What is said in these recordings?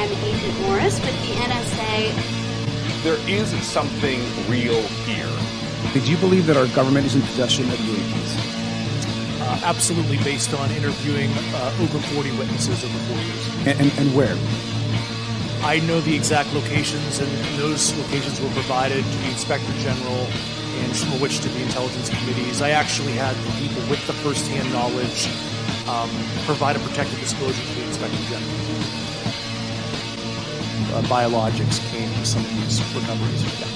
I'm Agent Morris with the NSA. There is something real here. Did you believe that our government is in possession of UAPs? Absolutely, based on interviewing over 40 witnesses over 4 years. And where? I know the exact locations, and those locations were provided to the Inspector General and some of which to the intelligence committees. I actually had the people with the first-hand knowledge provide a protected disclosure to the Inspector General. Biologics came to some of these recoveries. Yeah.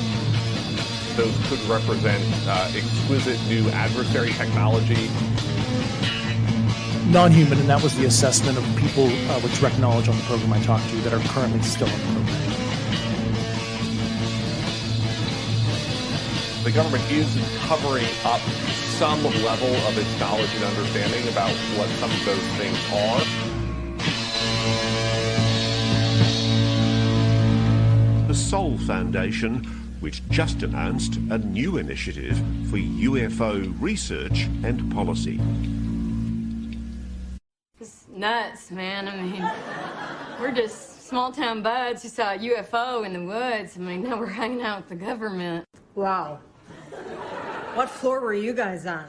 Those could represent exquisite new adversary technology. Non-human, and that was the assessment of people with direct knowledge on the program I talked to that are currently still on the program. The government is covering up some level of its knowledge and understanding about what some of those things are. The Sol Foundation, which just announced a new initiative for UFO research and policy. It's nuts, man. I mean, we're just small-town buds who saw a UFO in the woods. I mean, now we're hanging out with the government. Wow. What floor were you guys on?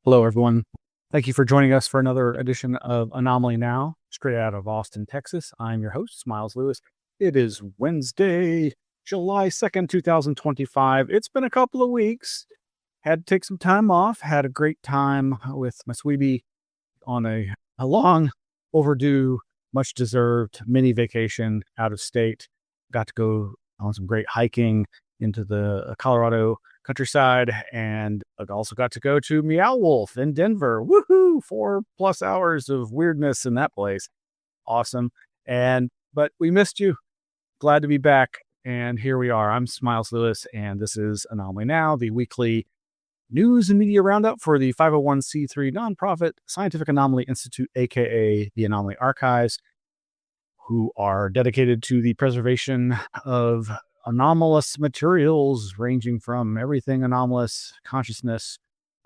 Hello, everyone. Thank you for joining us for another edition of Anomaly-NOW, straight out of Austin, Texas. I'm your host, Miles Lewis. It is Wednesday, July 2nd, 2025. It's been a couple of weeks. Had to take some time off. Had a great time with my sweetie on a long overdue, much deserved mini vacation out of state. Got to go on some great hiking into the Colorado countryside, and I also got to go to Meow Wolf in Denver. Woohoo! 4+ hours of weirdness in that place. Awesome. But we missed you. Glad to be back. And here we are. I'm Miles Lewis, and this is Anomaly Now, the weekly news and media roundup for the 501c3 nonprofit Scientific Anomaly Institute, aka the Anomaly Archives, who are dedicated to the preservation of anomalous materials ranging from everything anomalous, consciousness,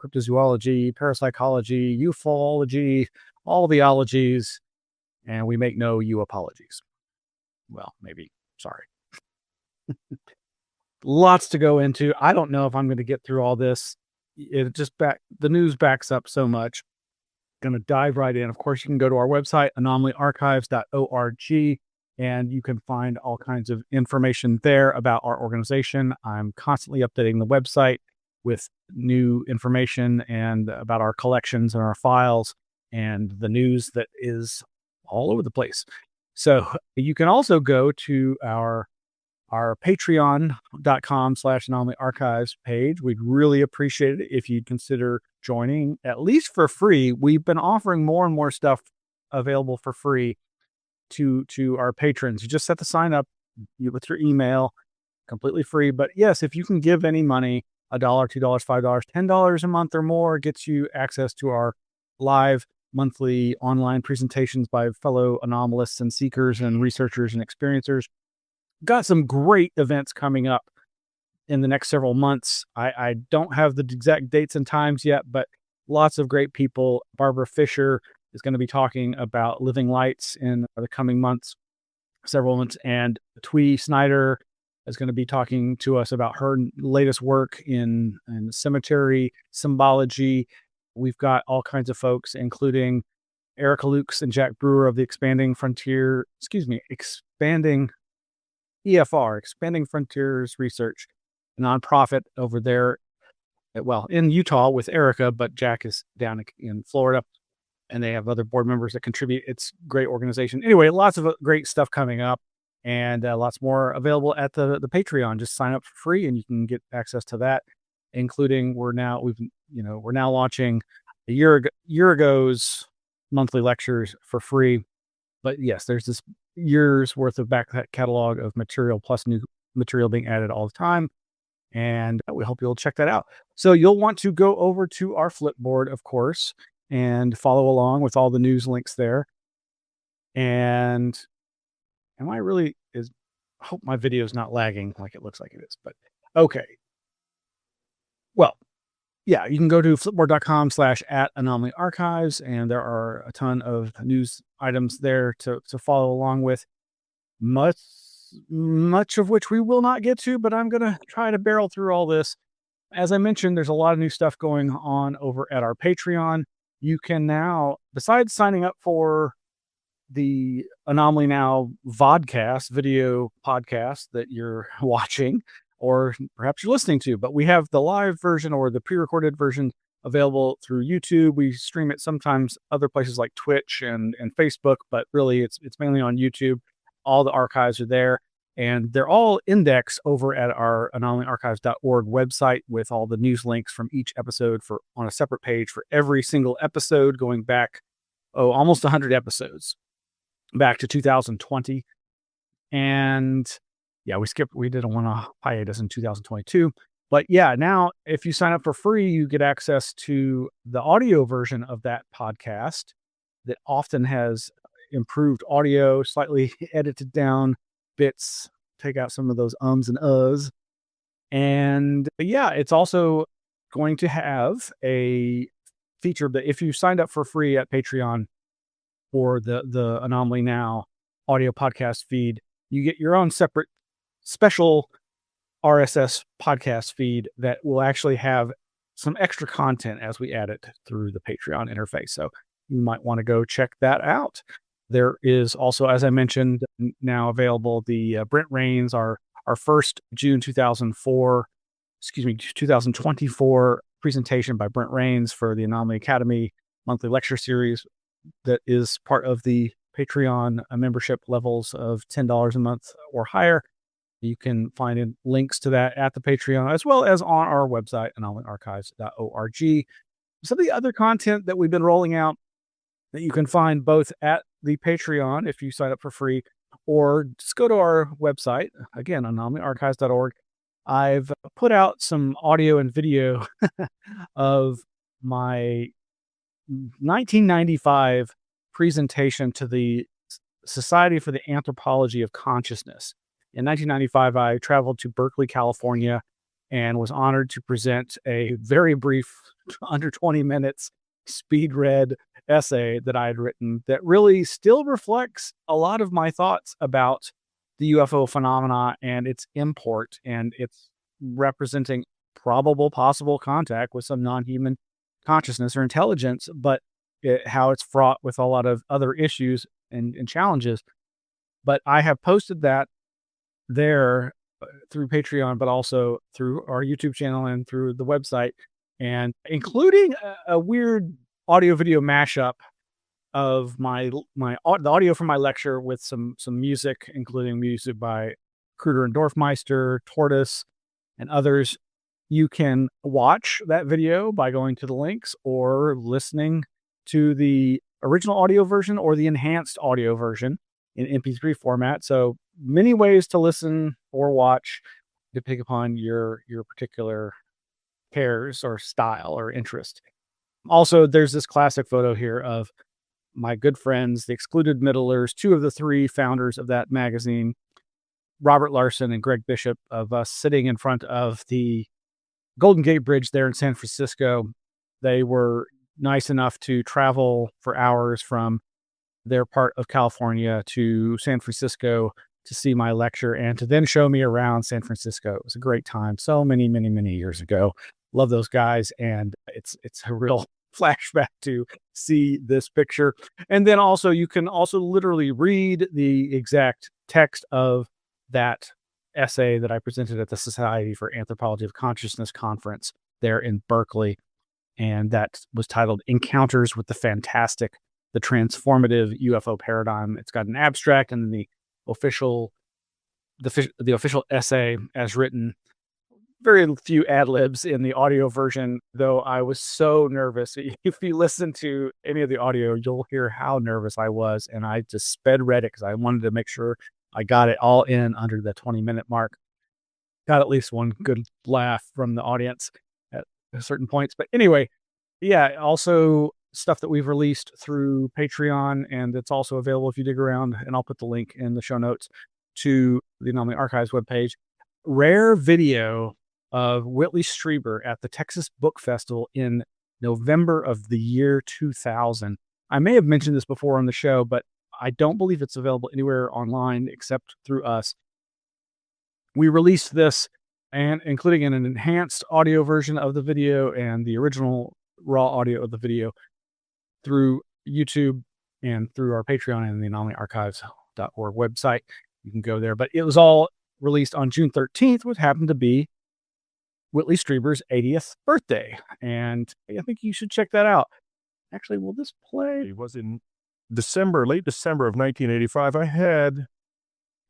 cryptozoology, parapsychology, ufology, all the ologies, and we make no you apologies. Well, maybe. Sorry. Lots to go into. I don't know if I'm going to get through all this. The news backs up so much. Going to dive right in. Of course, you can go to our website, anomalyarchives.org, and you can find all kinds of information there about our organization. I'm constantly updating the website with new information and about our collections and our files and the news that is all over the place. So you can also go to our patreon.com/anomalyarchives page. We'd really appreciate it if you'd consider joining, at least for free. We've been offering more and more stuff available for free to our patrons. You just set the sign up with your email, completely free. But yes, if you can give any money, $1, $2, $5, $10 a month or more, gets you access to our live monthly online presentations by fellow anomalists and seekers and researchers and experiencers. Got some great events coming up in the next several months. I don't have the exact dates and times yet, but lots of great people. Barbara Fisher is going to be talking about living lights in the coming months, several months. And Twee Snyder is going to be talking to us about her latest work in cemetery symbology. We've got all kinds of folks, including Erica Lukes and Jack Brewer of the Expanding Frontiers Research, a nonprofit over there, well, in Utah with Erica, but Jack is down in Florida, and they have other board members that contribute. It's a great organization. Anyway, lots of great stuff coming up, and lots more available at the Patreon. Just sign up for free, and you can get access to that, including we're now launching a year ago's monthly lectures for free. But yes, there's this year's worth of back catalog of material plus new material being added all the time. And we hope you'll check that out. So you'll want to go over to our Flipboard, of course, and follow along with all the news links there. And I hope my video is not lagging like it looks like it is, but okay. Well, yeah, you can go to flipboard.com/@anomalyarchives, and there are a ton of news items there to follow along with. much of which we will not get to, but I'm going to try to barrel through all this. As I mentioned, there's a lot of new stuff going on over at our Patreon. You can now, besides signing up for the Anomaly Now vodcast, video podcast that you're watching, or perhaps you're listening to, but we have the live version or the pre-recorded version available through YouTube. We stream it sometimes other places like Twitch and Facebook, but really it's mainly on YouTube. All the archives are there, and they're all indexed over at our anomalyarchives.org website with all the news links from each episode on a separate page for every single episode going back, almost 100 episodes back to 2020. And yeah, we did a hiatus in 2022. But yeah, now if you sign up for free, you get access to the audio version of that podcast that often has improved audio, slightly edited down bits, take out some of those ums and uhs. And yeah, it's also going to have a feature that if you signed up for free at Patreon for the Anomaly Now audio podcast feed, you get your own separate special RSS podcast feed that will actually have some extra content as we add it through the Patreon interface. So you might want to go check that out. There is also, as I mentioned, now available the Brent Raynes, our first June 2024 presentation by Brent Raynes for the Anomaly Academy monthly lecture series that is part of the Patreon membership levels of $10 a month or higher. You can find links to that at the Patreon, as well as on our website, anomalyarchives.org. Some of the other content that we've been rolling out that you can find both at the Patreon if you sign up for free, or just go to our website, again, anomalyarchives.org. I've put out some audio and video of my 1995 presentation to the Society for the Anthropology of Consciousness. In 1995, I traveled to Berkeley, California, and was honored to present a very brief, under 20 minutes, speed read essay that I had written that really still reflects a lot of my thoughts about the UFO phenomena and its import and its representing probable possible contact with some non-human consciousness or intelligence, but how it's fraught with a lot of other issues and challenges. But I have posted that there through Patreon, but also through our YouTube channel and through the website, and including a weird audio video mashup of the audio from my lecture with some music, including music by Kruger and Dorfmeister, Tortoise, and others. You can watch that video by going to the links or listening to the original audio version or the enhanced audio version in MP3 format. So many ways to listen or watch depending upon your particular cares or style or interest. Also, there's this classic photo here of my good friends, the Excluded Middlers, two of the three founders of that magazine, Robert Larson and Greg Bishop, of us sitting in front of the Golden Gate Bridge there in San Francisco. They were nice enough to travel for hours from their part of California to San Francisco to see my lecture and to then show me around San Francisco. It was a great time. So many, many, many years ago. Love those guys. And it's a real flashback to see this picture. And then also, you can also literally read the exact text of that essay that I presented at the Society for Anthropology of Consciousness conference there in Berkeley. And that was titled Encounters with the Fantastic, the Transformative UFO Paradigm. It's got an abstract and then the official essay as written. Very few ad libs in the audio version, though I was so nervous. If you listen to any of the audio, you'll hear how nervous I was. And I just sped read it because I wanted to make sure I got it all in under the 20-minute mark. Got at least one good laugh from the audience at certain points. But anyway, yeah, also stuff that we've released through Patreon, and it's also available if you dig around, and I'll put the link in the show notes to the Anomaly Archives webpage. Rare video of Whitley Strieber at the Texas Book Festival in November of the year 2000. I may have mentioned this before on the show, but I don't believe it's available anywhere online except through us. We released this, and including an enhanced audio version of the video and the original raw audio of the video, through YouTube and through our Patreon and the anomalyarchives.org website. You can go there. But it was all released on June 13th, which happened to be Whitley Strieber's 80th birthday. And I think you should check that out. Actually, will this play? It was in late December of 1985. I had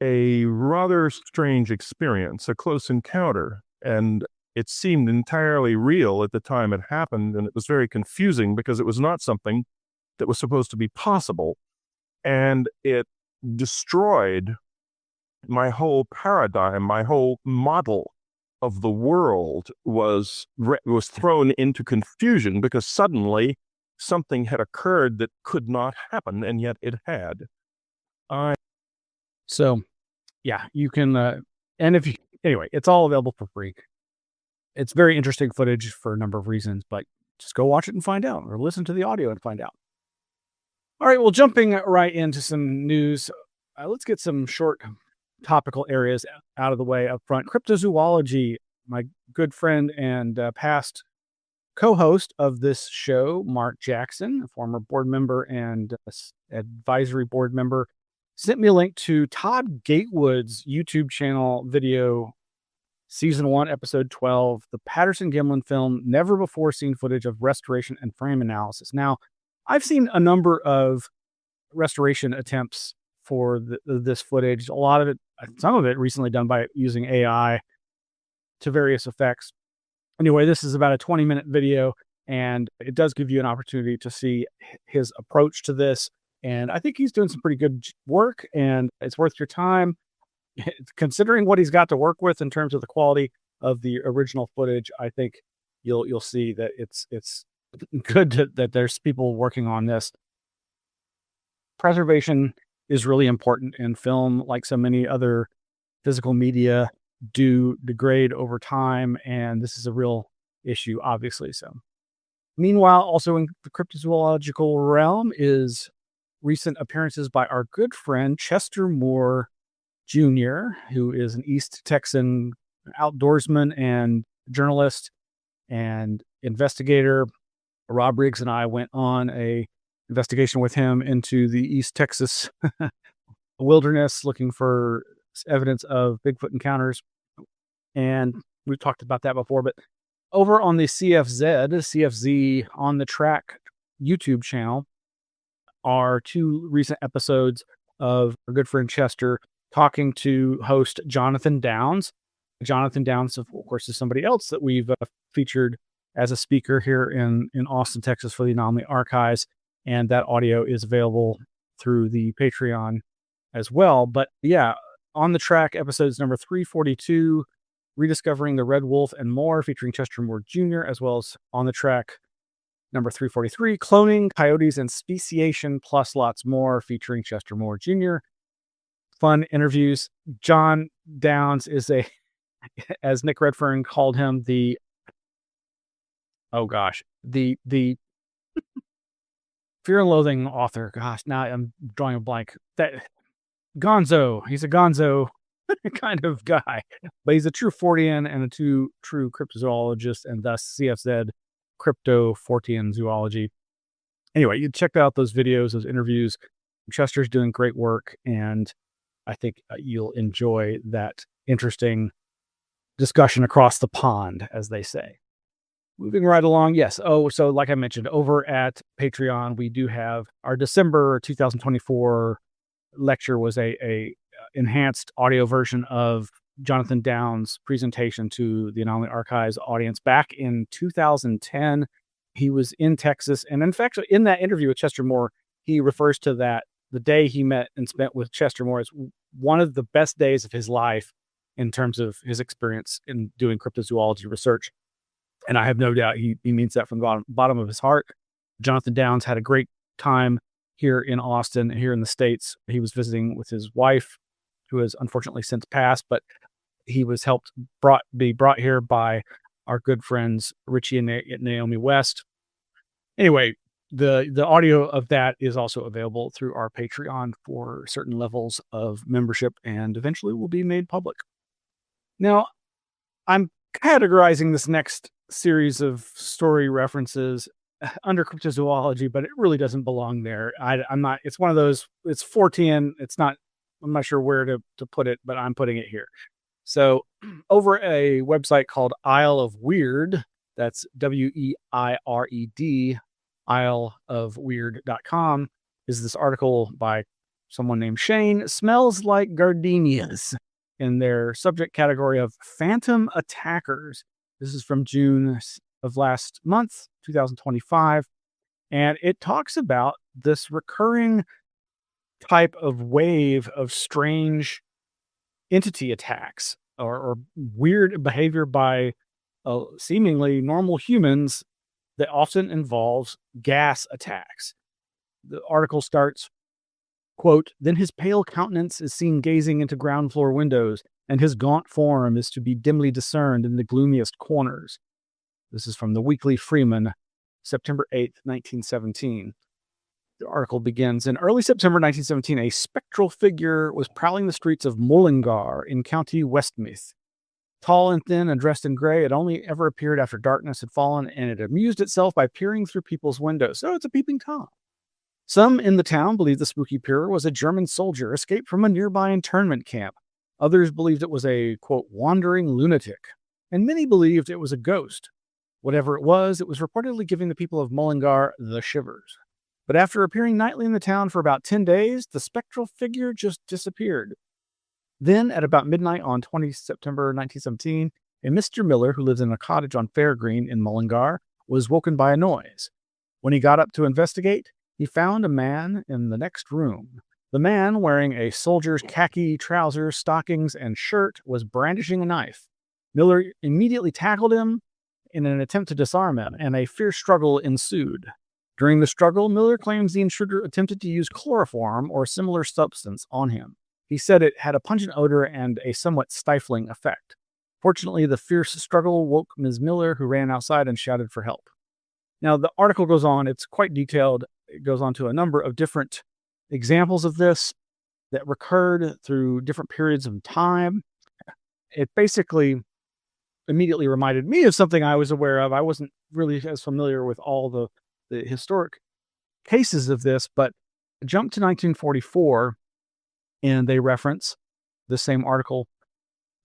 a rather strange experience, a close encounter, and it seemed entirely real at the time it happened, and it was very confusing because it was not something that was supposed to be possible, and it destroyed my whole paradigm, my whole model of the world was thrown into confusion because suddenly something had occurred that could not happen, and yet it had. So, yeah, you can, anyway, it's all available for free. It's very interesting footage for a number of reasons, but just go watch it and find out, or listen to the audio and find out. All right, well, jumping right into some news, let's get some short topical areas out of the way up front. Cryptozoology, my good friend and past co-host of this show, Mark Jackson, a former board member and advisory board member, sent me a link to Todd Gatewood's YouTube channel video, Season 1, Episode 12, the Patterson-Gimlin film, Never Before Seen Footage of Restoration and Frame Analysis. Now, I've seen a number of restoration attempts for this footage. A lot of it, some of it recently done by using AI to various effects. Anyway, this is about a 20-minute video, and it does give you an opportunity to see his approach to this. And I think he's doing some pretty good work, and it's worth your time. Considering what he's got to work with in terms of the quality of the original footage, I think you'll see that it's good that there's people working on this. Preservation is really important in film, like so many other physical media do degrade over time, and this is a real issue, obviously. So, meanwhile, also in the cryptozoological realm is recent appearances by our good friend Chester Moore Jr., who is an East Texan outdoorsman and journalist and investigator. Rob Riggs and I went on a investigation with him into the East Texas wilderness, looking for evidence of Bigfoot encounters. And we've talked about that before, but over on the CFZ On the Track YouTube channel are two recent episodes of our good friend Chester talking to host Jonathan Downs. Jonathan Downs, of course, is somebody else that we've featured as a speaker here in Austin, Texas for the Anomaly Archives. And that audio is available through the Patreon as well. But yeah, On the Track episodes number 342, Rediscovering the Red Wolf and More, featuring Chester Moore Jr., as well as On the Track number 343, Cloning, Coyotes, and Speciation, plus lots more, featuring Chester Moore Jr. Fun interviews. John Downs is as Nick Redfern called him, the Fear and Loathing author. Gosh, now I'm drawing a blank. That Gonzo. He's a Gonzo kind of guy, but he's a true Fortean and a true cryptozoologist, and thus CFZ Crypto Fortean Zoology. Anyway, you check out those videos, those interviews. Chester's doing great work, and I think you'll enjoy that interesting discussion across the pond, as they say. Moving right along, yes. Oh, so like I mentioned, over at Patreon, we do have our December 2024 lecture was a enhanced audio version of Jonathan Downs' presentation to the Anomaly Archives audience back in 2010. He was in Texas, and in fact, in that interview with Chester Moore, he refers to that the day he met and spent with Chester Moore as one of the best days of his life in terms of his experience in doing cryptozoology research. And I have no doubt he means that from the bottom of his heart. Jonathan Downs had a great time here in Austin, here in the States. He was visiting with his wife, who has unfortunately since passed, but he was be brought here by our good friends Richie and Naomi West. Anyway, the audio of that is also available through our Patreon for certain levels of membership, and eventually will be made public. Now, I'm categorizing this next series of story references under cryptozoology, but it really doesn't belong there. I'm not. It's one of those. It's 410. It's not. I'm not sure where to put it, but I'm putting it here. So, over a website called Isle of Weird, that's WEIRED, isleofweird.com, is this article by someone named Shane, Smells Like Gardenias, in their subject category of Phantom Attackers. This is from June of last month, 2025. And it talks about this recurring type of wave of strange entity attacks or weird behavior by seemingly normal humans that often involves gas attacks. The article starts, quote, "Then his pale countenance is seen gazing into ground floor windows, and his gaunt form is to be dimly discerned in the gloomiest corners." This is from the Weekly Freeman, September 8th, 1917. The article begins, in early September 1917, a spectral figure was prowling the streets of Mullingar in County Westmeath. Tall and thin and dressed in gray, it only ever appeared after darkness had fallen, and it amused itself by peering through people's windows. So it's a peeping Tom. Some in the town believed the spooky peerer was a German soldier escaped from a nearby internment camp. Others believed it was a, quote, wandering lunatic. And many believed it was a ghost. Whatever it was reportedly giving the people of Mullingar the shivers. But after appearing nightly in the town for about 10 days, the spectral figure just disappeared. Then, at about midnight on 20 September 1917, a Mr. Miller, who lives in a cottage on Fair Green in Mullingar, was woken by a noise. When he got up to investigate, he found a man in the next room. The man, wearing a soldier's khaki trousers, stockings, and shirt, was brandishing a knife. Miller immediately tackled him in an attempt to disarm him, and a fierce struggle ensued. During the struggle, Miller claims the intruder attempted to use chloroform or similar substance on him. He said it had a pungent odor and a somewhat stifling effect. Fortunately, the fierce struggle woke Ms. Miller, who ran outside and shouted for help. Now, the article goes on. It's quite detailed. It goes on to a number of different examples of this that recurred through different periods of time. It basically immediately reminded me of something I was aware of. I wasn't really as familiar with all the historic cases of this, but jump to 1944, and they reference the same article.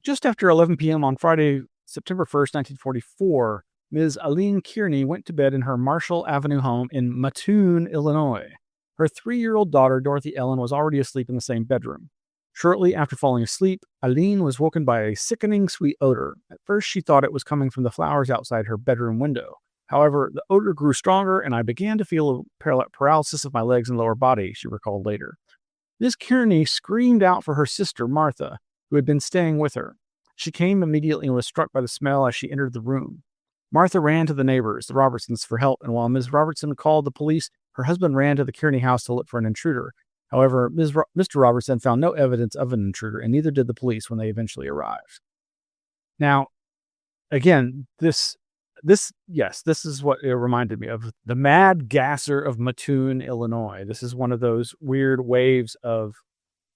Just after 11 p.m. on Friday, September 1st, 1944, Ms. Aline Kearney went to bed in her Marshall Avenue home in Mattoon, Illinois. Her 3-year-old daughter, Dorothy Ellen, was already asleep in the same bedroom. Shortly after falling asleep, Aline was woken by a sickening sweet odor. At first, she thought it was coming from the flowers outside her bedroom window. However, the odor grew stronger, and I began to feel a paralysis of my legs and lower body, she recalled later. Ms. Kearney screamed out for her sister, Martha, who had been staying with her. She came immediately and was struck by the smell as she entered the room. Martha ran to the neighbors, the Robertsons, for help, and while Ms. Robertson called the police, her husband ran to the Kearney house to look for an intruder. However, Mr. Robertson found no evidence of an intruder, and neither did the police when they eventually arrived. Now, again, this is what it reminded me of. The Mad Gasser of Mattoon, Illinois. This is one of those weird waves of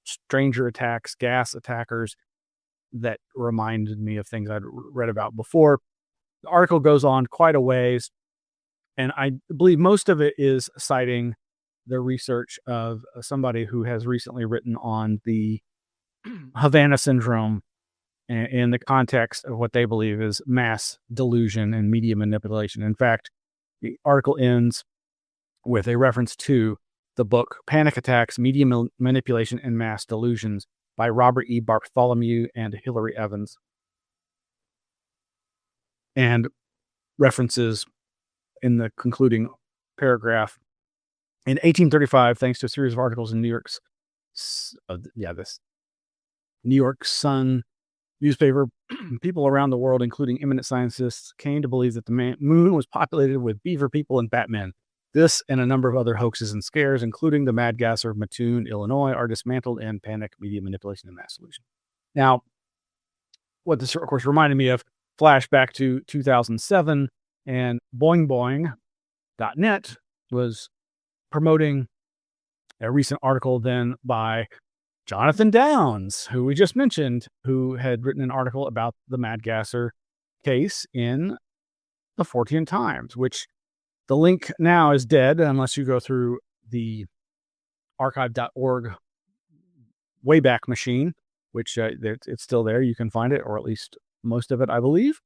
stranger attacks, gas attackers, that reminded me of things I'd read about before. The article goes on quite a ways, and I believe most of it is citing the research of somebody who has recently written on the Havana Syndrome in the context of what they believe is mass delusion and media manipulation. In fact, the article ends with a reference to the book Panic Attacks, Media Manipulation and Mass Delusions by Robert E. Bartholomew and Hilary Evans, and references in the concluding paragraph. In 1835, thanks to a series of articles in this New York Sun newspaper, people around the world, including eminent scientists, came to believe that the moon was populated with beaver people and Batmen. This and a number of other hoaxes and scares, including the Mad Gasser of Mattoon, Illinois, are dismantled in Panic, Media Manipulation, and Mass Delusion. Now, what this, of course, reminded me of, flashback to 2007, and boingboing.net was promoting a recent article then by Jonathan Downes, who we just mentioned, who had written an article about the Mad Gasser case in the Fortean Times, which the link now is dead unless you go through the archive.org Wayback Machine, which it's still there. You can find it, or at least most of it, I believe.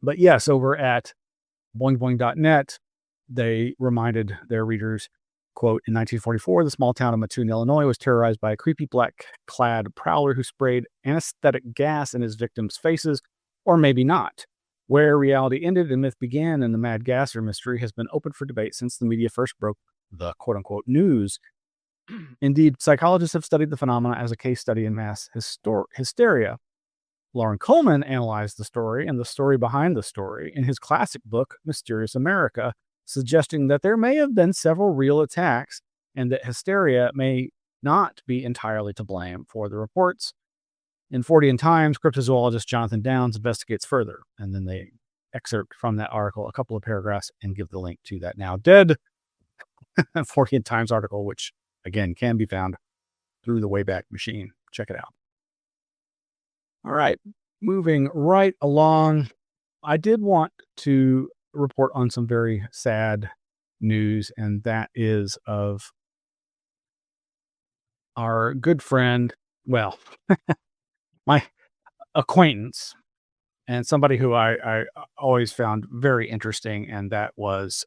But yes, over at boingboing.net, they reminded their readers, quote, in 1944, the small town of Mattoon, Illinois was terrorized by a creepy black-clad prowler who sprayed anesthetic gas in his victims' faces, or maybe not. Where reality ended and myth began and the Mad Gasser mystery has been open for debate since the media first broke the quote-unquote news. Indeed, psychologists have studied the phenomena as a case study in mass hysteria. Lauren Coleman analyzed the story and the story behind the story in his classic book, Mysterious America, suggesting that there may have been several real attacks and that hysteria may not be entirely to blame for the reports. In Fortean Times, cryptozoologist Jonathan Downes investigates further, and then they excerpt from that article a couple of paragraphs and give the link to that now dead Fortean Times article, which, again, can be found through the Wayback Machine. Check it out. All right, moving right along, I did want to report on some very sad news, and that is of our good friend, well, my acquaintance, and somebody who I always found very interesting, and that was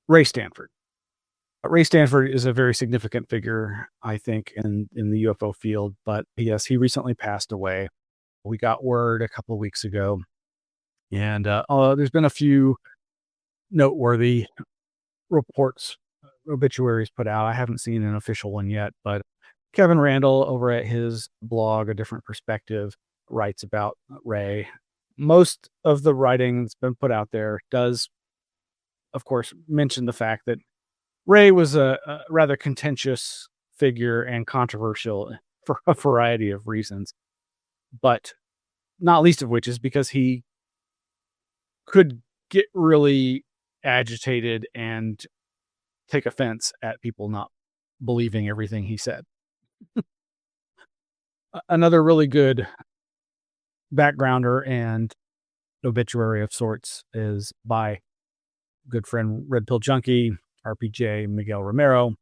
Ray Stanford. Ray Stanford is a very significant figure, I think, in the UFO field, but yes, he recently passed away. We got word a couple of weeks ago, and there's been a few noteworthy reports, obituaries put out. I haven't seen an official one yet, but Kevin Randall over at his blog, A Different Perspective, writes about Ray. Most of the writing that's been put out there does, of course, mention the fact that Ray was a rather contentious figure and controversial for a variety of reasons, but not least of which is because he could get really agitated and take offense at people not believing everything he said. Another really good backgrounder and obituary of sorts is by good friend Red Pill Junkie, RPJ Miguel Romero,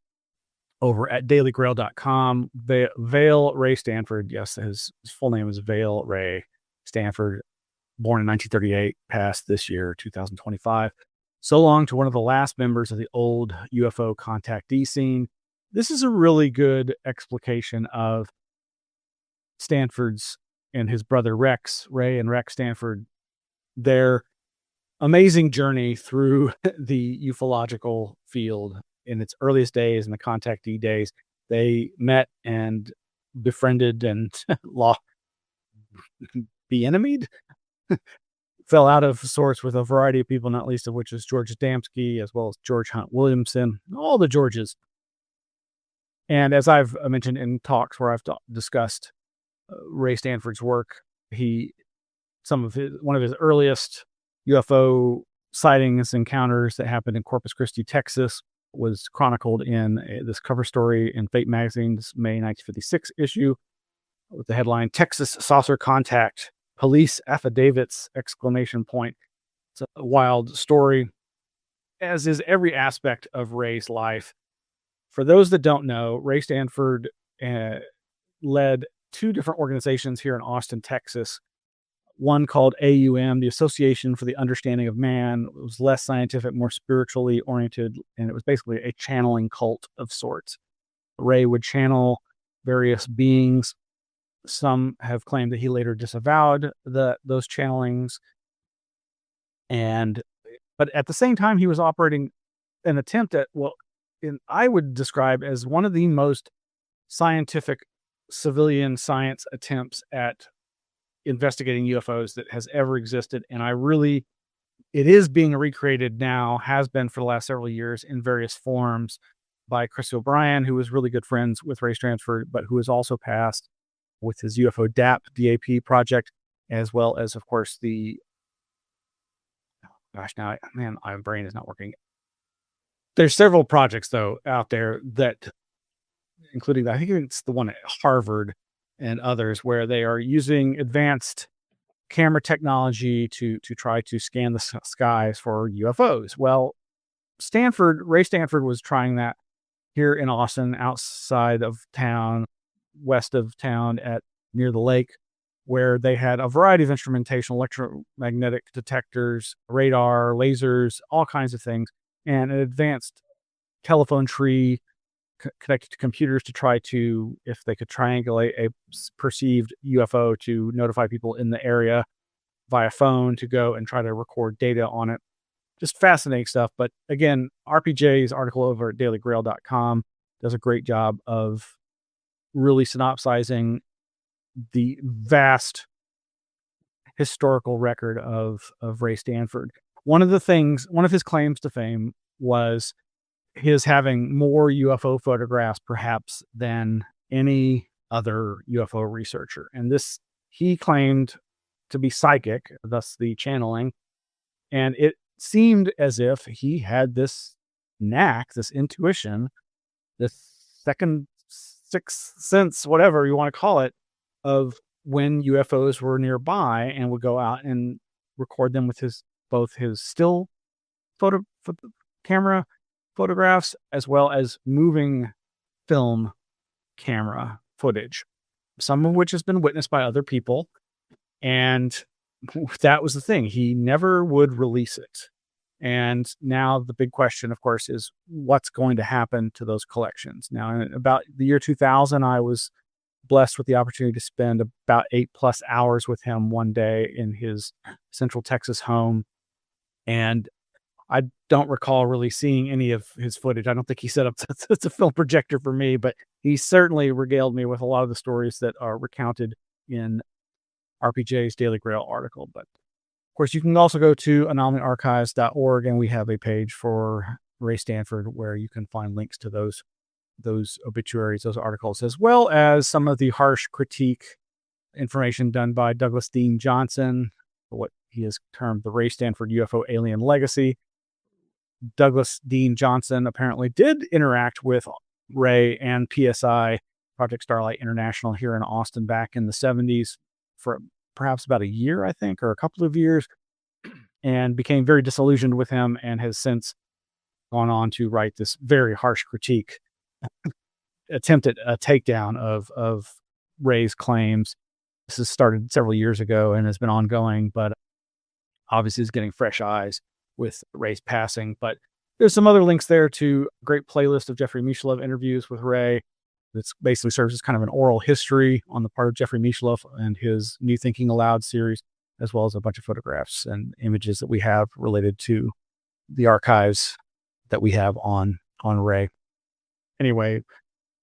over at dailygrail.com. Vale Ray Stanford, yes, his full name is Vale Ray Stanford, born in 1938, passed this year, 2025. So long to one of the last members of the old UFO contactee scene. This is a really good explication of Stanford's and his brother Rex, Ray and Rex Stanford, their amazing journey through the ufological field in its earliest days, in the contactee days. They met and befriended and be-enemied, fell out of sorts with a variety of people, not least of which is George Adamski, as well as George Hunt Williamson, all the Georges. And as I've mentioned in talks where I've discussed Ray Stanford's work, one of his earliest UFO sightings, encounters that happened in Corpus Christi, Texas, was chronicled in this cover story in Fate Magazine's May 1956 issue with the headline, Texas Saucer Contact, Police Affidavits, ! It's a wild story, as is every aspect of Ray's life. For those that don't know, Ray Stanford led two different organizations here in Austin, Texas. One called AUM, the Association for the Understanding of Man. It was less scientific, more spiritually oriented, and it was basically a channeling cult of sorts. Ray would channel various beings. Some have claimed that he later disavowed those channelings. But at the same time, he was operating an attempt at I would describe as one of the most scientific civilian science attempts at investigating UFOs that has ever existed. And it is being recreated now, has been for the last several years in various forms by Chris O'Brien, who was really good friends with Ray Stanford, but who has also passed with his UFO DAP project, as well as, of course, my brain is not working. There's several projects though out there that, including, I think it's the one at Harvard and others, where they are using advanced camera technology to try to scan the skies for UFOs. Well, Ray Stanford was trying that here in Austin, outside of town, west of town, at near the lake, where they had a variety of instrumentation, electromagnetic detectors, radar, lasers, all kinds of things, and an advanced telephone tree connected to computers to try to, if they could triangulate a perceived UFO, to notify people in the area via phone to go and try to record data on it. Just fascinating stuff. But again, RPJ's article over at dailygrail.com does a great job of really synopsizing the vast historical record of Ray Stanford. One of his claims to fame was his having more UFO photographs perhaps than any other UFO researcher. And this, he claimed to be psychic, thus the channeling. And it seemed as if he had this knack, this intuition, this second sixth sense, whatever you want to call it, of when UFOs were nearby, and would go out and record them with both his still camera photographs as well as moving film camera footage, some of which has been witnessed by other people. And that was the thing. He never would release it. And now the big question, of course, is what's going to happen to those collections. Now, in about the year 2000, I was blessed with the opportunity to spend about 8+ hours with him one day in his Central Texas home. And I don't recall really seeing any of his footage. I don't think he set up a film projector for me, but he certainly regaled me with a lot of the stories that are recounted in RPJ's Daily Grail article. But of course, you can also go to anomalyarchives.org, and we have a page for Ray Stanford where you can find links to those obituaries, those articles, as well as some of the harsh critique information done by Douglas Dean Johnson, what he has termed the Ray Stanford UFO alien legacy. Douglas Dean Johnson apparently did interact with Ray and PSI, Project Starlight International, here in Austin back in the 70s for perhaps about a year, I think, or a couple of years, and became very disillusioned with him, and has since gone on to write this very harsh critique, attempted a takedown of Ray's claims. This has started several years ago and has been ongoing, but obviously is getting fresh eyes with Ray's passing. But there's some other links there to a great playlist of Jeffrey Mishlove interviews with Ray. That's basically serves as kind of an oral history on the part of Jeffrey Mishlove and his New Thinking Aloud series, as well as a bunch of photographs and images that we have related to the archives that we have on Ray. Anyway,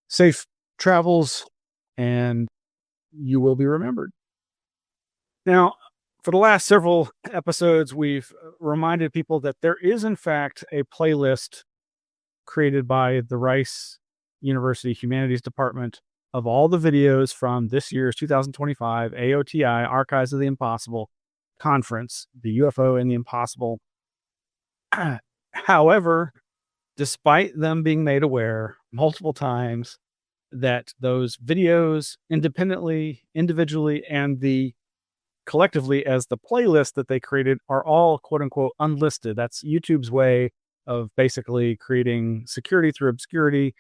safe travels, and you will be remembered. Now, for the last several episodes, we've reminded people that there is, in fact, a playlist created by the Rice University Humanities Department of all the videos from this year's 2025 AOTI Archives of the Impossible conference, the UFO and the Impossible. However, despite them being made aware multiple times that those videos individually, and collectively as the playlist that they created are all quote unquote unlisted. That's YouTube's way of basically creating security through obscurity.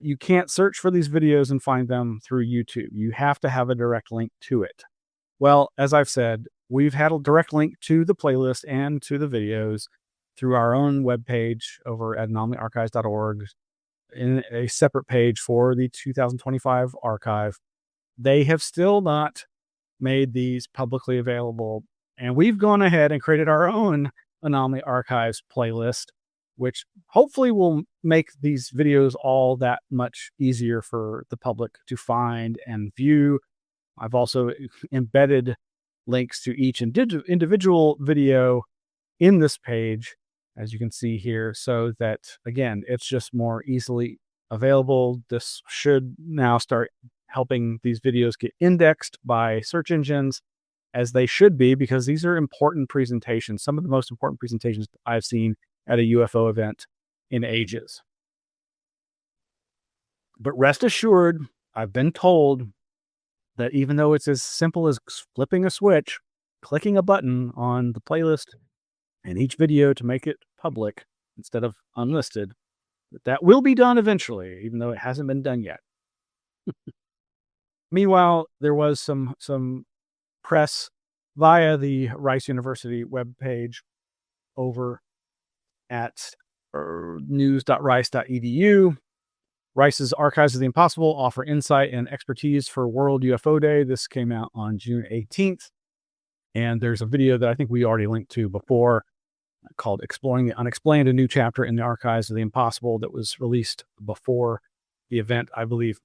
You can't search for these videos and find them through YouTube. You have to have a direct link to it. Well, as I've said, we've had a direct link to the playlist and to the videos through our own webpage over at anomalyarchives.org in a separate page for the 2025 archive. They have still not made these publicly available, and we've gone ahead and created our own Anomaly Archives playlist, which hopefully will make these videos all that much easier for the public to find and view. I've also embedded links to each individual video in this page, as you can see here, so that, again, it's just more easily available. This should now start helping these videos get indexed by search engines, as they should be, because these are important presentations, some of the most important presentations I've seen at a UFO event in ages. But rest assured, I've been told that even though it's as simple as flipping a switch, clicking a button on the playlist and each video to make it public instead of unlisted, that will be done eventually, even though it hasn't been done yet. Meanwhile, there was some press via the Rice University webpage over at news.rice.edu. Rice's Archives of the Impossible offer insight and expertise for World UFO Day. This came out on June 18th. And there's a video that I think we already linked to before called Exploring the Unexplained, a new chapter in the Archives of the Impossible that was released before the event, I believe.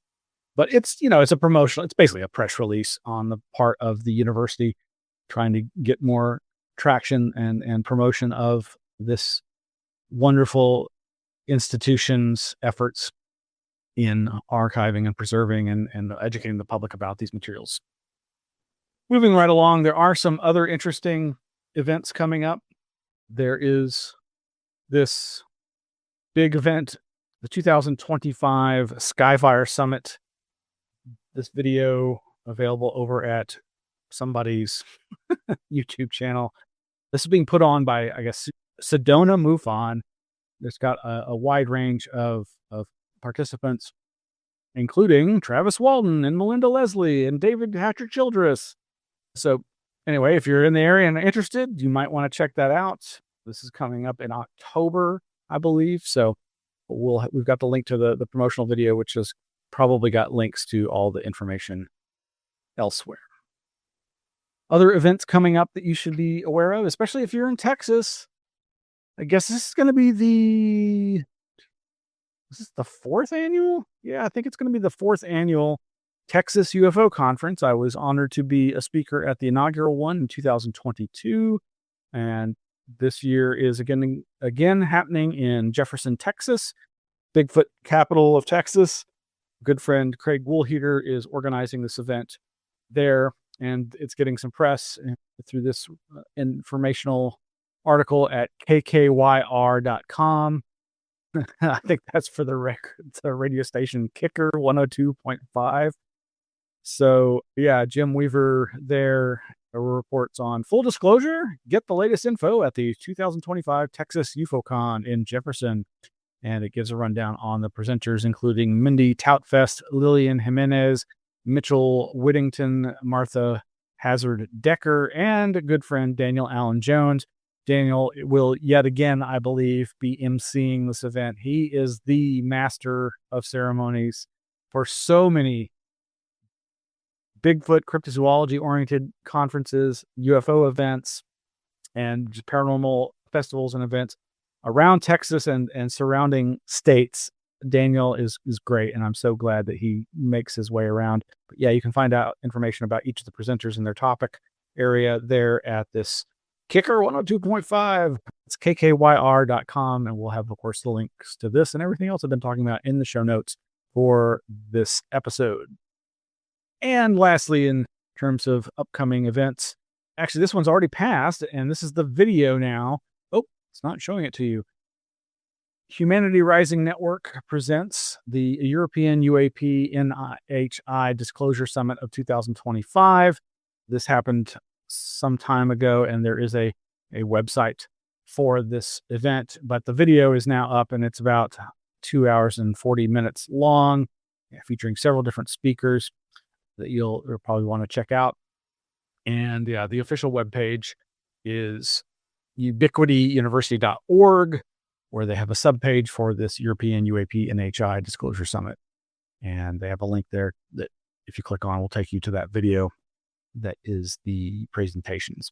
But it's, it's a promotional, it's basically a press release on the part of the university trying to get more traction and promotion of this wonderful institution's efforts in archiving and preserving and educating the public about these materials. Moving right along, there are some other interesting events coming up. There is this big event, the 2025 Skyfire Summit. This video available over at somebody's YouTube channel. This is being put on by, I guess, Sedona MUFON. It's got a wide range of participants, including Travis Walton and Melinda Leslie and David Hatcher Childress. So anyway, if you're in the area and interested, you might want to check that out. This is coming up in October, I believe. So we've got the link to the promotional video, which has probably got links to all the information elsewhere. Other events coming up that you should be aware of, especially if you're in Texas. I guess this is going to be Is this the 4th annual? Yeah, I think it's going to be the 4th annual Texas UFO Conference. I was honored to be a speaker at the inaugural one in 2022. And this year is again happening in Jefferson, Texas, Bigfoot capital of Texas. Good friend Craig Woolheater is organizing this event there, and it's getting some press through this informational article at kkyr.com. I think that's for the record. It's a radio station Kicker 102.5. So yeah, Jim Weaver there reports on full disclosure. Get the latest info at the 2025 Texas UFOCon in Jefferson. And it gives a rundown on the presenters, including Mindy Toutfest, Lillian Jimenez, Mitchell Whittington, Martha Hazard Decker, and a good friend Daniel Allen Jones. Daniel will yet again, I believe, be emceeing this event. He is the master of ceremonies for so many Bigfoot cryptozoology-oriented conferences, UFO events, and paranormal festivals and events around Texas and surrounding states. Daniel is great, and I'm so glad that he makes his way around. But yeah, you can find out information about each of the presenters and their topic area there at this Kicker 102.5. It's kkyr.com, and we'll have, of course, the links to this and everything else I've been talking about in the show notes for this episode. And lastly, in terms of upcoming events, actually, this one's already passed, and this is the video now. Oh, it's not showing it to you. Humanity Rising Network presents the European UAP NIHI Disclosure Summit of 2025. This happened some time ago, and there is a website for this event, but the video is now up, and it's about 2 hours and 40 minutes long, featuring several different speakers that you'll probably want to check out. And yeah, the official webpage is ubiquityuniversity.org, where they have a subpage for this European UAP NHI Disclosure Summit. And they have a link there that if you click on will take you to that video that is the presentations.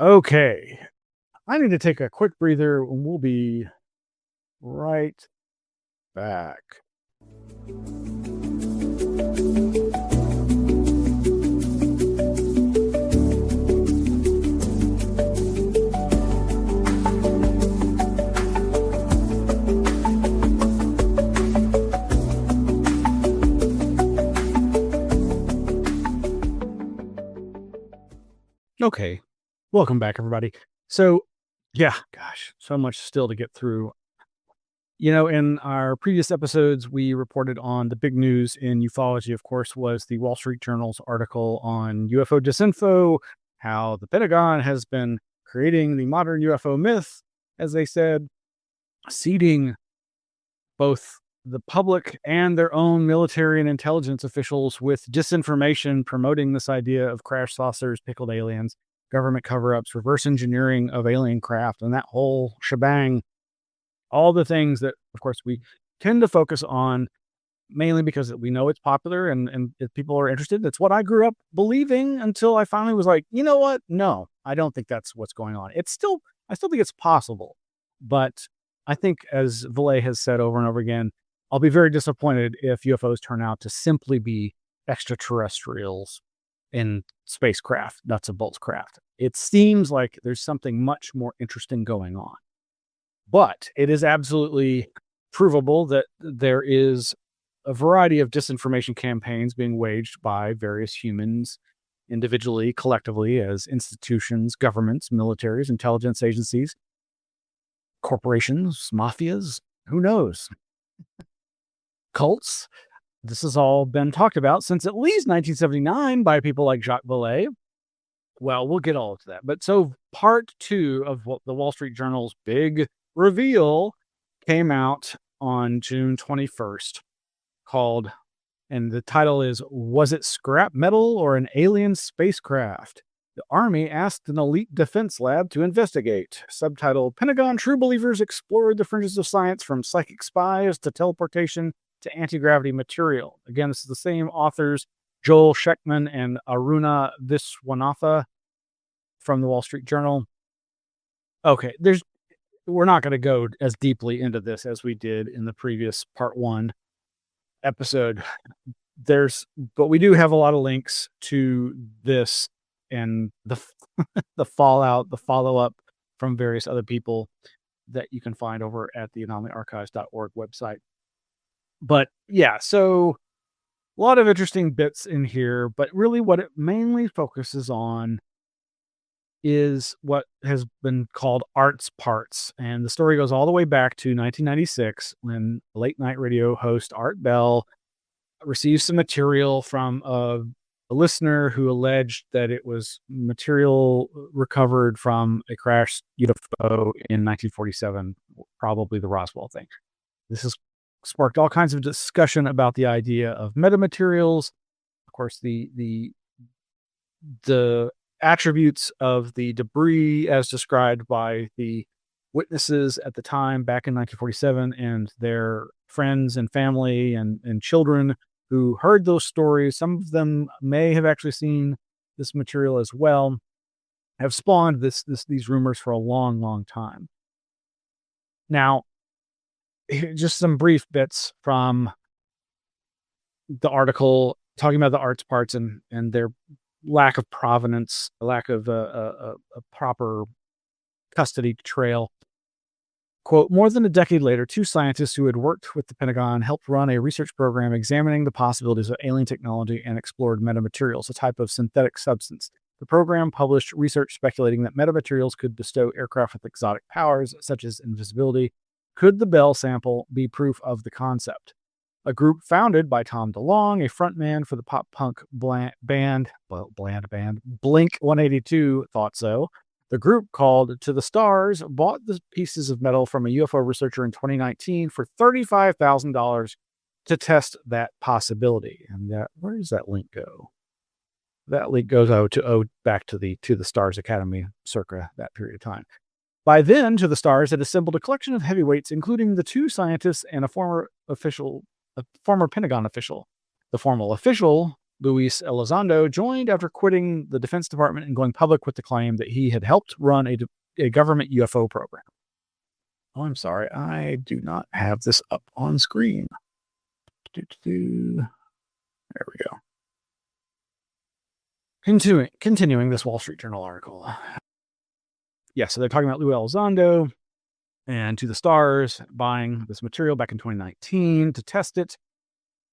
Okay, I need to take a quick breather, and we'll be right back. Okay, welcome back, everybody. So Yeah, gosh, so much still to get through. In our previous episodes, we reported on the big news in ufology, of course, was the Wall Street Journal's article on UFO disinfo, how the Pentagon has been creating the modern UFO myth, as they said, seeding both the public and their own military and intelligence officials with disinformation, promoting this idea of crash saucers, pickled aliens, government cover-ups, reverse engineering of alien craft, and that whole shebang. All the things that, of course, we tend to focus on mainly because we know it's popular and if people are interested. That's what I grew up believing until I finally was like, you know what? No, I don't think that's what's going on. I still think it's possible. But I think, as Whitley has said over and over again, I'll be very disappointed if UFOs turn out to simply be extraterrestrials in spacecraft, nuts and bolts craft. It seems like there's something much more interesting going on. But it is absolutely provable that there is a variety of disinformation campaigns being waged by various humans individually, collectively, as institutions, governments, militaries, intelligence agencies, corporations, mafias, who knows? Cults. This has all been talked about since at least 1979 by people like Jacques Vallée. Well, we'll get all to that. But so part 2 of the Wall Street Journal's big reveal came out on June 21st, and the title is, "Was it scrap metal or an alien spacecraft? The Army asked an elite defense lab to investigate." Subtitle, "Pentagon True Believers Explored the Fringes of Science from Psychic Spies to Teleportation to Anti-Gravity Material." Again, this is the same authors, Joel Sheckman and Aruna Viswanatha from the Wall Street Journal. Okay, we're not going to go as deeply into this as we did in the previous part 1 episode. But we do have a lot of links to this and the fallout, the follow-up from various other people that you can find over at the anomalyarchives.org website. But yeah, so a lot of interesting bits in here, but really what it mainly focuses on is what has been called arts parts. And the story goes all the way back to 1996 when late night radio host Art Bell received some material from a listener who alleged that it was material recovered from a crashed UFO in 1947, probably the Roswell thing. This has sparked all kinds of discussion about the idea of metamaterials. Of course, the attributes of the debris as described by the witnesses at the time back in 1947 and their friends and family and children who heard those stories. Some of them may have actually seen this material as well, have spawned these rumors for a long, long time. Now, just some brief bits from the article talking about the arts parts and their lack of provenance, a lack of a proper custody trail. Quote, "More than a decade later, 2 scientists who had worked with the Pentagon helped run a research program examining the possibilities of alien technology and explored metamaterials, a type of synthetic substance. The program published research speculating that metamaterials could bestow aircraft with exotic powers, such as invisibility. Could the Bell sample be proof of the concept? A group founded by Tom DeLonge, a frontman for the pop-punk band Blink-182, thought so. The group, called To the Stars, bought the pieces of metal from a UFO researcher in 2019 for $35,000 to test that possibility." And where does that link go? That link goes back to the Stars Academy circa that period of time. By then, To the Stars had assembled a collection of heavyweights, including the 2 scientists and a former Pentagon official. The formal official, Luis Elizondo, joined after quitting the Defense Department and going public with the claim that he had helped run a government UFO program. Oh, I'm sorry. I do not have this up on screen. There we go. Continuing this Wall Street Journal article. Yeah, so they're talking about Luis Elizondo and To the Stars buying this material back in 2019 to test it.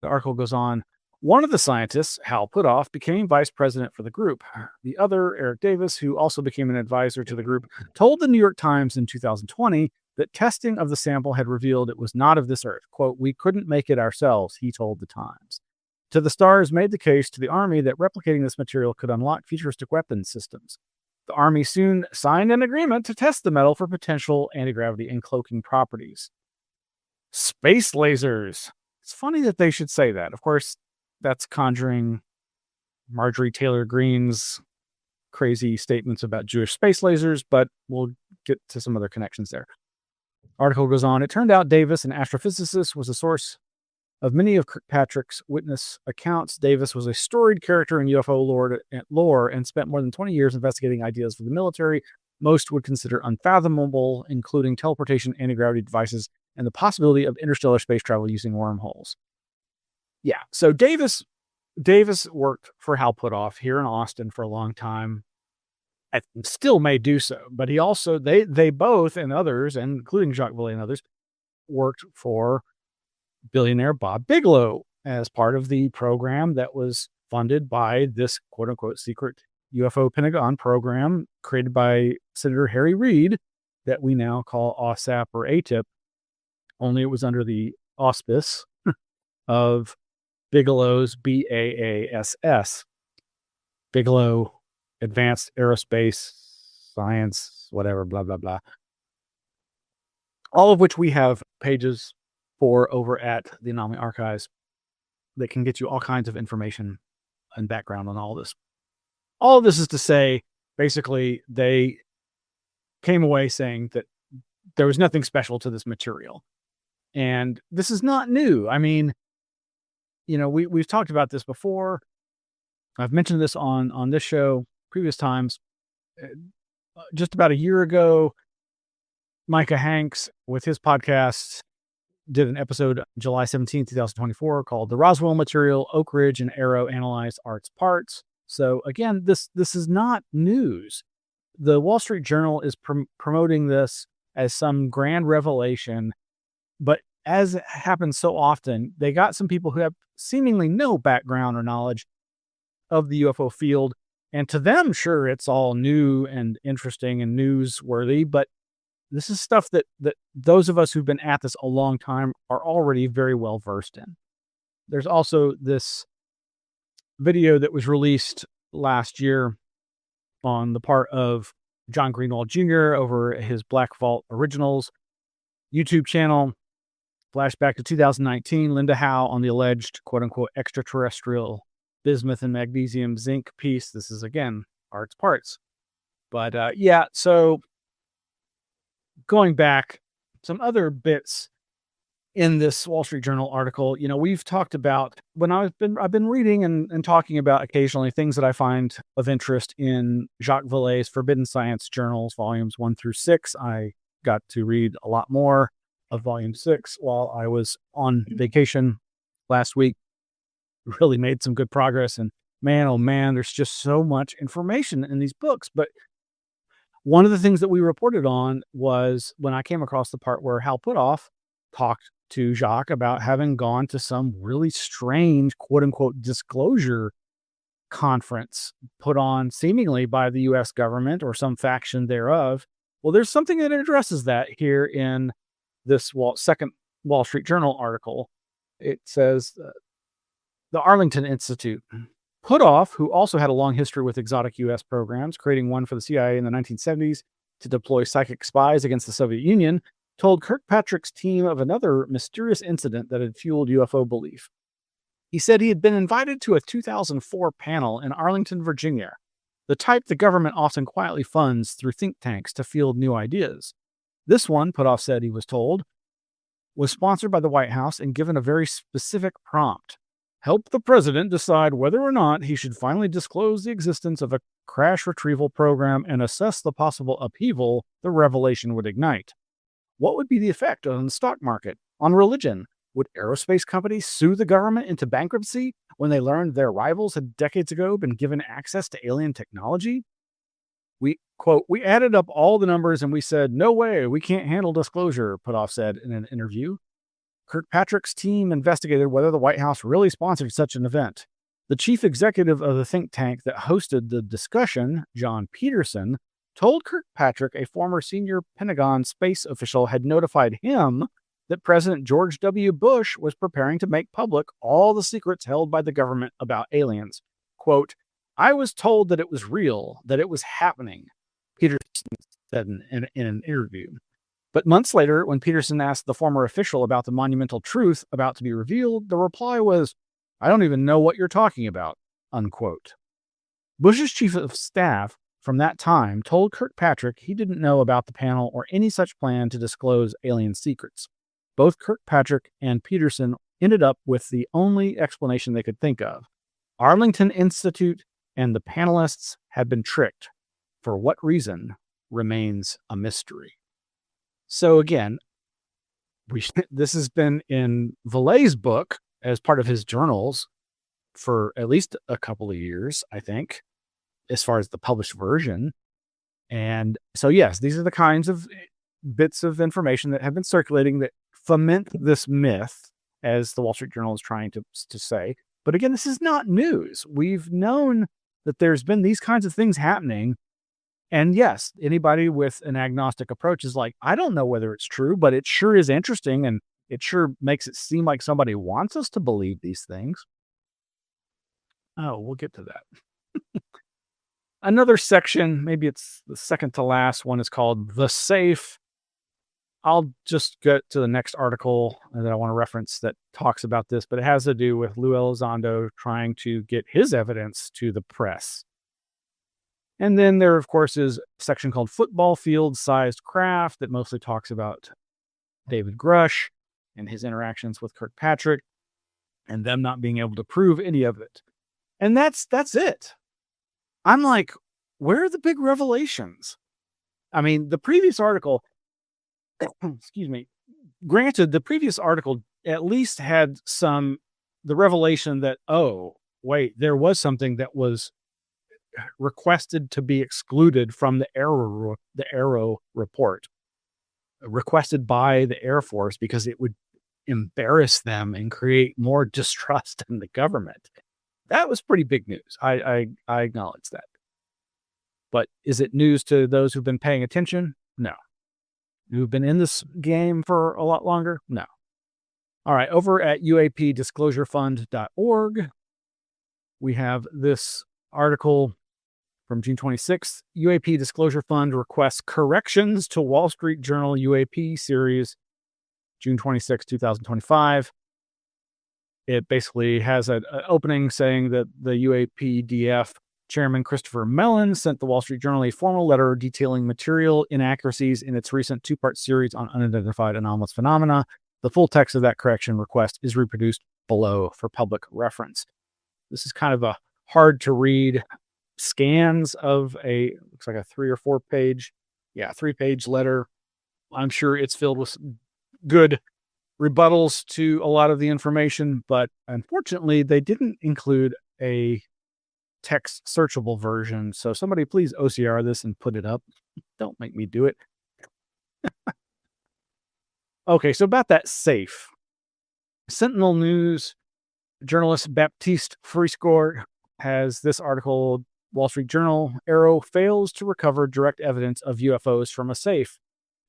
The article goes on. One of the scientists, Hal Puthoff, became vice president for the group. The other, Eric Davis, who also became an advisor to the group, told the New York Times in 2020 that testing of the sample had revealed it was not of this Earth. Quote, "We couldn't make it ourselves," he told the Times. To the Stars made the case to the Army that replicating this material could unlock futuristic weapons systems. The Army soon signed an agreement to test the metal for potential anti-gravity and cloaking properties. Space lasers. It's funny that they should say that. Of course, that's conjuring Marjorie Taylor Greene's crazy statements about Jewish space lasers, but we'll get to some other connections there. Article goes on. It turned out Davis, an astrophysicist, was a source of many of Kirkpatrick's witness accounts. Davis was a storied character in UFO lore and spent more than 20 years investigating ideas for the military most would consider unfathomable, including teleportation, anti-gravity devices, and the possibility of interstellar space travel using wormholes. Yeah, so Davis worked for Hal Puthoff here in Austin for a long time. I still may do so, but he also, they both and others, and including Jacques Vallée and others, worked for billionaire Bob Bigelow as part of the program that was funded by this quote-unquote secret UFO Pentagon program created by Senator Harry Reid that we now call OSAP or ATIP, only it was under the auspice of Bigelow's BAASS, Bigelow Advanced Aerospace Science, whatever, blah, blah, blah. All of which we have pages for over at the Anomaly Archives that can get you all kinds of information and background on all this. All of this is to say, basically, they came away saying that there was nothing special to this material. And this is not new. I mean, you know, we've talked about this before. I've mentioned this on this show previous times. Just about a year ago, Micah Hanks, with his podcast, did an episode July 17, 2024 called The Roswell Material, Oak Ridge and Arrow Analyzed Art's Parts. So again, this is not news. The Wall Street Journal is promoting this as some grand revelation, but as happens so often, they got some people who have seemingly no background or knowledge of the UFO field, and to them, sure, it's all new and interesting and newsworthy, but this is stuff that those of us who've been at this a long time are already very well versed in. There's also this video that was released last year on the part of John Greenwald Jr. over his Black Vault Originals YouTube channel. Flashback to 2019, Linda Howe on the alleged quote-unquote extraterrestrial bismuth and magnesium zinc piece. This is, again, Art's Parts. But yeah, so going back, some other bits in this Wall Street Journal article, you know, we've talked about when I've been reading and talking about occasionally things that I find of interest in Jacques Vallée's Forbidden Science journals, volumes 1 through 6. I got to read a lot more of volume 6 while I was on vacation last week. Really made some good progress, and man, oh man, there's just so much information in these books. But one of the things that we reported on was when I came across the part where Hal Puthoff talked to Jacques about having gone to some really strange quote-unquote disclosure conference put on seemingly by the U.S. government or some faction thereof. Well, there's something that addresses that here in this second Wall Street Journal article. It says the Arlington Institute. Puthoff, who also had a long history with exotic U.S. programs, creating one for the CIA in the 1970s to deploy psychic spies against the Soviet Union, told Kirkpatrick's team of another mysterious incident that had fueled UFO belief. He said he had been invited to a 2004 panel in Arlington, Virginia, the type the government often quietly funds through think tanks to field new ideas. This one, Puthoff said he was told, was sponsored by the White House and given a very specific prompt. Help the president decide whether or not he should finally disclose the existence of a crash retrieval program and assess the possible upheaval the revelation would ignite. What would be the effect on the stock market, on religion? Would aerospace companies sue the government into bankruptcy when they learned their rivals had decades ago been given access to alien technology? We added up all the numbers and we said, no way, we can't handle disclosure, Puthoff said in an interview. Kirkpatrick's team investigated whether the White House really sponsored such an event. The chief executive of the think tank that hosted the discussion, John Peterson, told Kirkpatrick a former senior Pentagon space official had notified him that President George W. Bush was preparing to make public all the secrets held by the government about aliens. Quote, "I was told that it was real, that it was happening," Peterson said in an interview. But months later, when Peterson asked the former official about the monumental truth about to be revealed, the reply was, "I don't even know what you're talking about," unquote. Bush's chief of staff from that time told Kirkpatrick he didn't know about the panel or any such plan to disclose alien secrets. Both Kirkpatrick and Peterson ended up with the only explanation they could think of. Arlington Institute and the panelists had been tricked. For what reason remains a mystery. So again, this has been in Vallet's book as part of his journals for at least a couple of years, I think, as far as the published version. And so, yes, these are the kinds of bits of information that have been circulating that foment this myth, as the Wall Street Journal is trying to say. But again, this is not news. We've known that there's been these kinds of things happening. And yes, anybody with an agnostic approach is like, I don't know whether it's true, but it sure is interesting. And it sure makes it seem like somebody wants us to believe these things. Oh, we'll get to that. Another section, maybe it's the second to last one, is called The Safe. I'll just get to the next article that I want to reference that talks about this, but it has to do with Lou Elizondo trying to get his evidence to the press. And then there, of course, is a section called Football Field-Sized Craft that mostly talks about David Grush and his interactions with Kirkpatrick and them not being able to prove any of it. And that's it. I'm like, where are the big revelations? I mean, the previous article, excuse me, granted, the previous article at least had the revelation that, oh, wait, there was something that was requested to be excluded from the Arrow report, requested by the Air Force because it would embarrass them and create more distrust in the government. That was pretty big news. I acknowledge that. But is it news to those who've been paying attention? No. Who've been in this game for a lot longer? No. All right, over at uapdisclosurefund.org, we have this article from June 26th. UAP Disclosure Fund requests corrections to Wall Street Journal UAP series, June 26, 2025. It basically has an opening saying that the UAPDF Chairman Christopher Mellon sent the Wall Street Journal a formal letter detailing material inaccuracies in its recent two-part series on unidentified anomalous phenomena. The full text of that correction request is reproduced below for public reference. This is kind of a hard-to-read scans of looks like a 3 or 4 page, 3-page letter. I'm sure it's filled with good rebuttals to a lot of the information, but unfortunately, they didn't include a text searchable version. So somebody please OCR this and put it up. Don't make me do it. Okay, so about that safe. Sentinel News journalist Baptiste Friscourt has this article, Wall Street Journal, Arrow fails to recover direct evidence of UFOs from a safe.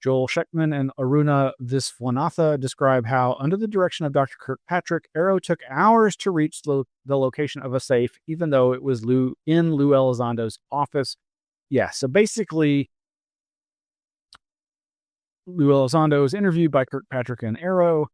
Joel Sheckman and Aruna Viswanatha describe how, under the direction of Dr. Kirkpatrick, Arrow took hours to reach the location of a safe, even though it was Lou Elizondo's office. Yeah, so basically, Lou Elizondo was interviewed by Kirkpatrick and Arrow.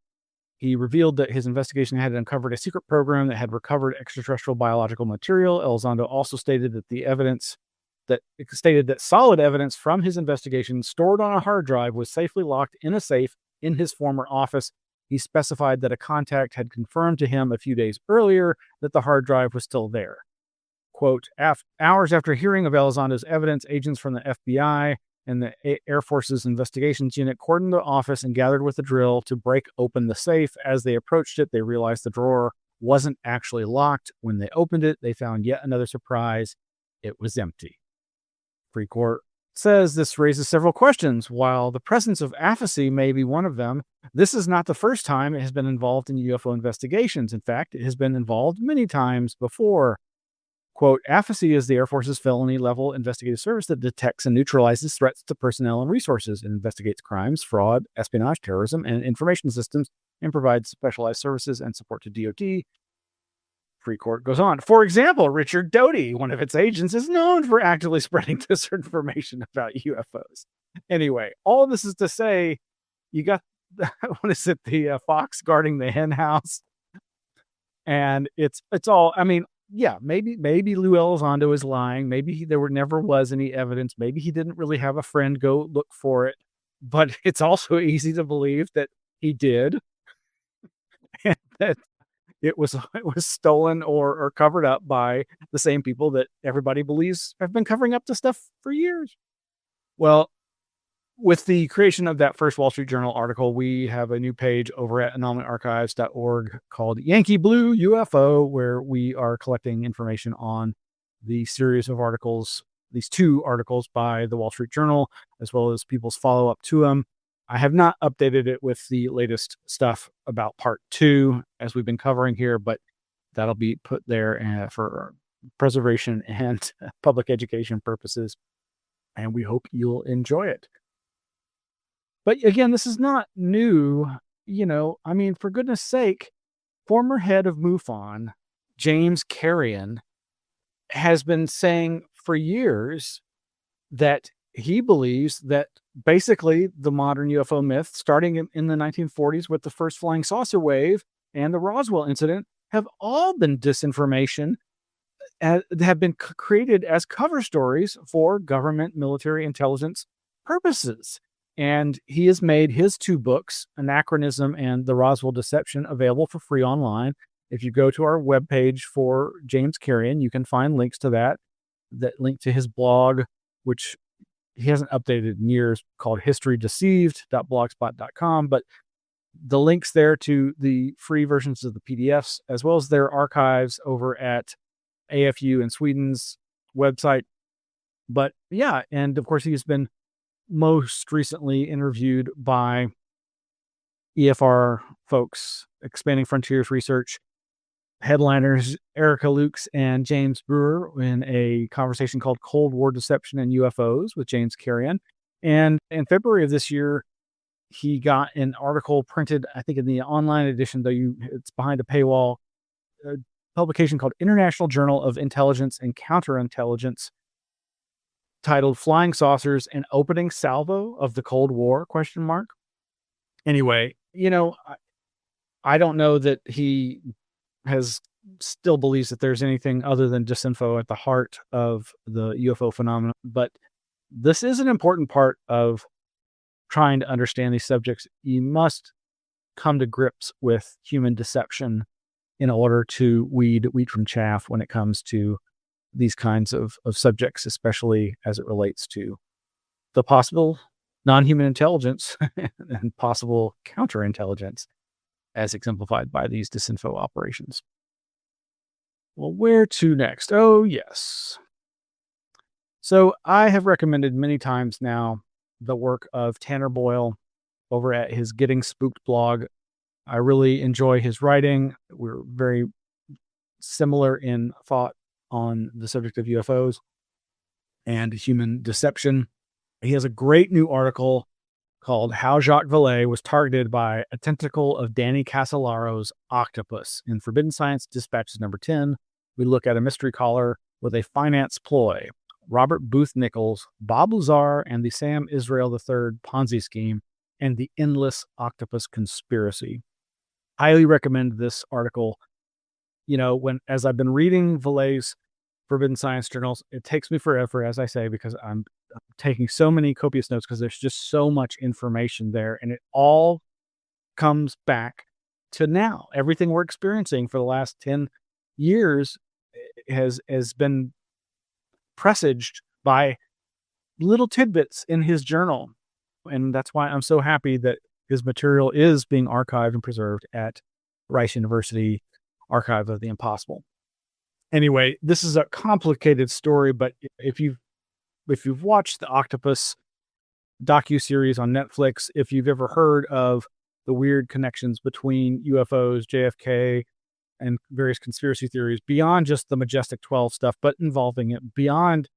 He revealed that his investigation had uncovered a secret program that had recovered extraterrestrial biological material. Elizondo also stated that solid evidence from his investigation stored on a hard drive was safely locked in a safe in his former office. He specified that a contact had confirmed to him a few days earlier that the hard drive was still there. Quote, hours after hearing of Elizondo's evidence, agents from the FBI and the Air Force's investigations unit cordoned the office and gathered with a drill to break open the safe. As they approached it, they realized the drawer wasn't actually locked. When they opened it, they found yet another surprise. It was empty. says this raises several questions. While the presence of apathy may be one of them, this is not the first time it has been involved in UFO investigations. In fact, it has been involved many times before. Quote, AFASI is the Air Force's felony level investigative service that detects and neutralizes threats to personnel and resources. It investigates crimes, fraud, espionage, terrorism, and information systems, and provides specialized services and support to DoD. Free Court goes on. For example, Richard Doty, one of its agents, is known for actively spreading disinformation about UFOs. Anyway, all this is to say, you got, what is it, the fox guarding the hen house? And it's all, I mean, yeah, maybe Lou Elizondo is lying. Maybe there never was any evidence. Maybe he didn't really have a friend go look for it. But it's also easy to believe that he did, and that it was stolen or covered up by the same people that everybody believes have been covering up the stuff for years. Well, with the creation of that first Wall Street Journal article, we have a new page over at anomalyarchives.org called Yankee Blue UFO, where we are collecting information on the series of articles, these 2 articles by the Wall Street Journal, as well as people's follow-up to them. I have not updated it with the latest stuff about part 2, as we've been covering here, but that'll be put there for preservation and public education purposes, and we hope you'll enjoy it. But again, this is not new. I mean, for goodness sake, former head of MUFON, James Carrion, has been saying for years that he believes that basically the modern UFO myth, starting in the 1940s with the first flying saucer wave and the Roswell incident, have all been disinformation, have been created as cover stories for government military intelligence purposes. And he has made his 2 books, Anachronism and The Roswell Deception, available for free online. If you go to our webpage for James Carrion, you can find links to that link to his blog, which he hasn't updated in years, called historydeceived.blogspot.com. But the links there to the free versions of the PDFs, as well as their archives over at AFU in Sweden's website. But yeah, and of course, he's been most recently interviewed by EFR folks, Expanding Frontiers Research headliners Erica Lukes and James Brewer in a conversation called Cold War Deception and UFOs with James Carrion. And in February of this year, he got an article printed, I think in the online edition, though it's behind a paywall, a publication called International Journal of Intelligence and Counterintelligence, titled Flying Saucers and Opening Salvo of the Cold War, ? Anyway, I don't know that he still believes that there's anything other than disinfo at the heart of the UFO phenomenon, but this is an important part of trying to understand these subjects. You must come to grips with human deception in order to weed wheat from chaff when it comes to these kinds of subjects, especially as it relates to the possible non-human intelligence and possible counterintelligence as exemplified by these disinfo operations. Well, where to next? Oh, yes. So I have recommended many times now the work of Tanner Boyle over at his Getting Spooked blog. I really enjoy his writing. We're very similar in thought on the subject of UFOs and human deception. He has a great new article called How Jacques Vallée Was Targeted by a Tentacle of Danny Casolaro's Octopus. In Forbidden Science Dispatches number 10, we look at a mystery caller with a finance ploy, Robert Booth Nichols, Bob Lazar, and the Sam Israel III Ponzi scheme, and the endless octopus conspiracy. Highly recommend this article. As I've been reading Vallée's Forbidden Science journals, it takes me forever, as I say, because I'm taking so many copious notes because there's just so much information there, and it all comes back to now. Everything we're experiencing for the last 10 years has been presaged by little tidbits in his journal, and that's why I'm so happy that his material is being archived and preserved at Rice University Archive of the Impossible. Anyway, this is a complicated story, but if you've if you've watched the Octopus docuseries on Netflix, if you've ever heard of the weird connections between UFOs, JFK, and various conspiracy theories beyond just the Majestic 12 stuff, but involving it, beyond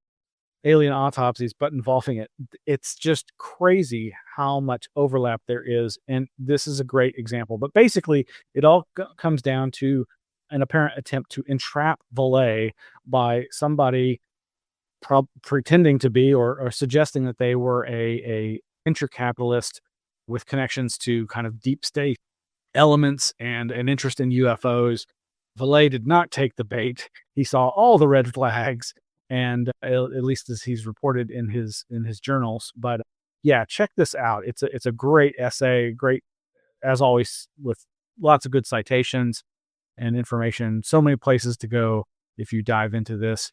alien autopsies, but involving it. It's just crazy how much overlap there is. And this is a great example. But basically, it all comes down to an apparent attempt to entrap Whitley by somebody pretending to be or suggesting that they were a venture capitalist with connections to kind of deep state elements and an interest in UFOs. Whitley did not take the bait. He saw all the red flags, and at least as he's reported in his journals. But yeah, check this out. It's a great essay, great as always, with lots of good citations and information. So many places to go if you dive into this.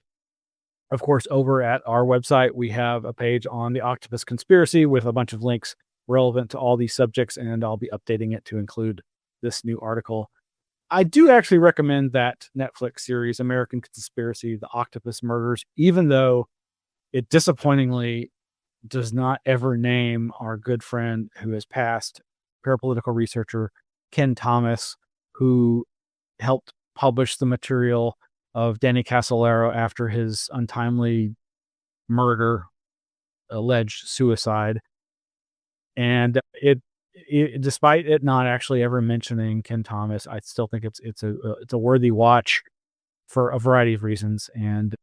Of course, over at our website, we have a page on the Octopus conspiracy with a bunch of links relevant to all these subjects, and I'll be updating it to include this new article. I do actually recommend that Netflix series, American Conspiracy, The Octopus Murders, even though it disappointingly does not ever name our good friend who has passed, parapolitical researcher Ken Thomas, who helped publish the material of Danny Casolaro after his untimely murder, alleged suicide. And it despite it not actually ever mentioning Ken Thomas, I still think it's a worthy watch for a variety of reasons, and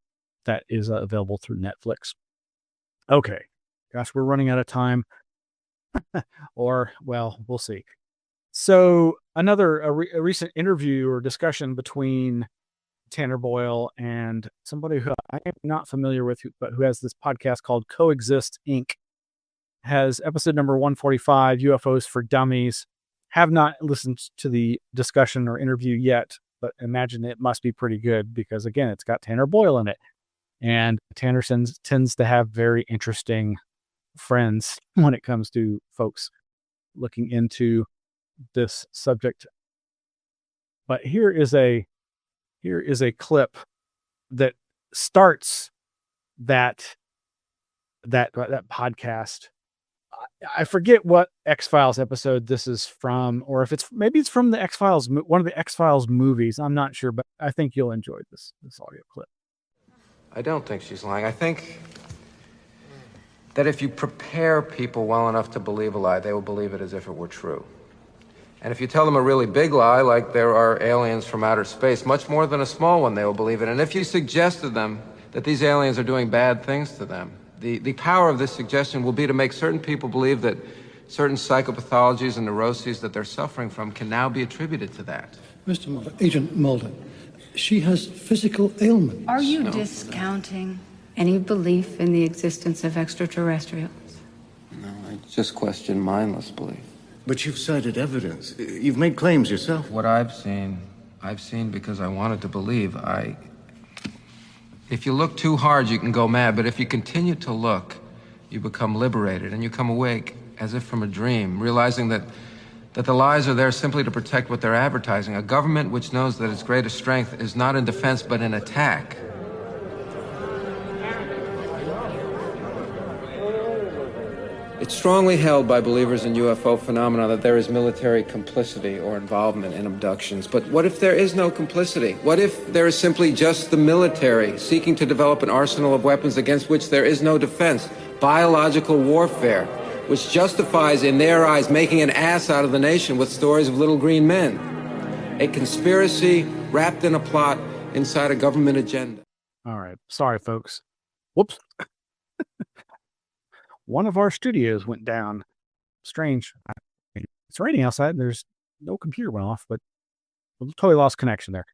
that is available through Netflix. Okay, gosh, we're running out of time, or well, we'll see. So a recent interview or discussion between Tanner Boyle and somebody who I am not familiar with, but who has this podcast called Coexist Inc. has episode number 145, UFOs for Dummies. Have not listened to the discussion or interview yet, but imagine it must be pretty good because, again, it's got Tanner Boyle in it. And Tanner tends to have very interesting friends when it comes to folks looking into this subject. But here is a clip that starts that podcast. I forget what X-Files episode this is from, or if it's from the X-Files, one of the X-Files movies. I'm not sure, but I think you'll enjoy this audio clip. I don't think she's lying. I think that if you prepare people well enough to believe a lie, they will believe it as if it were true. And if you tell them a really big lie, like there are aliens from outer space, much more than a small one, they will believe it. And if you suggest to them that these aliens are doing bad things to them, the power of this suggestion will be to make certain people believe that certain psychopathologies and neuroses that they're suffering from can now be attributed to that. Mr. Mulder, Agent Mulder, she has physical ailments. Are you discounting any belief in the existence of extraterrestrials? No, I just question mindless belief. But you've cited evidence. You've made claims yourself. What I've seen because I wanted to believe. If you look too hard, you can go mad, but if you continue to look, you become liberated, and you come awake as if from a dream, realizing that the lies are there simply to protect what they're advertising. A government which knows that its greatest strength is not in defense, but in attack. It's strongly held by believers in UFO phenomena that there is military complicity or involvement in abductions. But what if there is no complicity? What if there is simply just the military seeking to develop an arsenal of weapons against which there is no defense? Biological warfare, which justifies in their eyes making an ass out of the nation with stories of little green men. A conspiracy wrapped in a plot inside a government agenda. All right. Sorry, folks. Whoops. One of our studios went down. Strange. It's raining outside. There's no computer went off, but we totally lost connection there.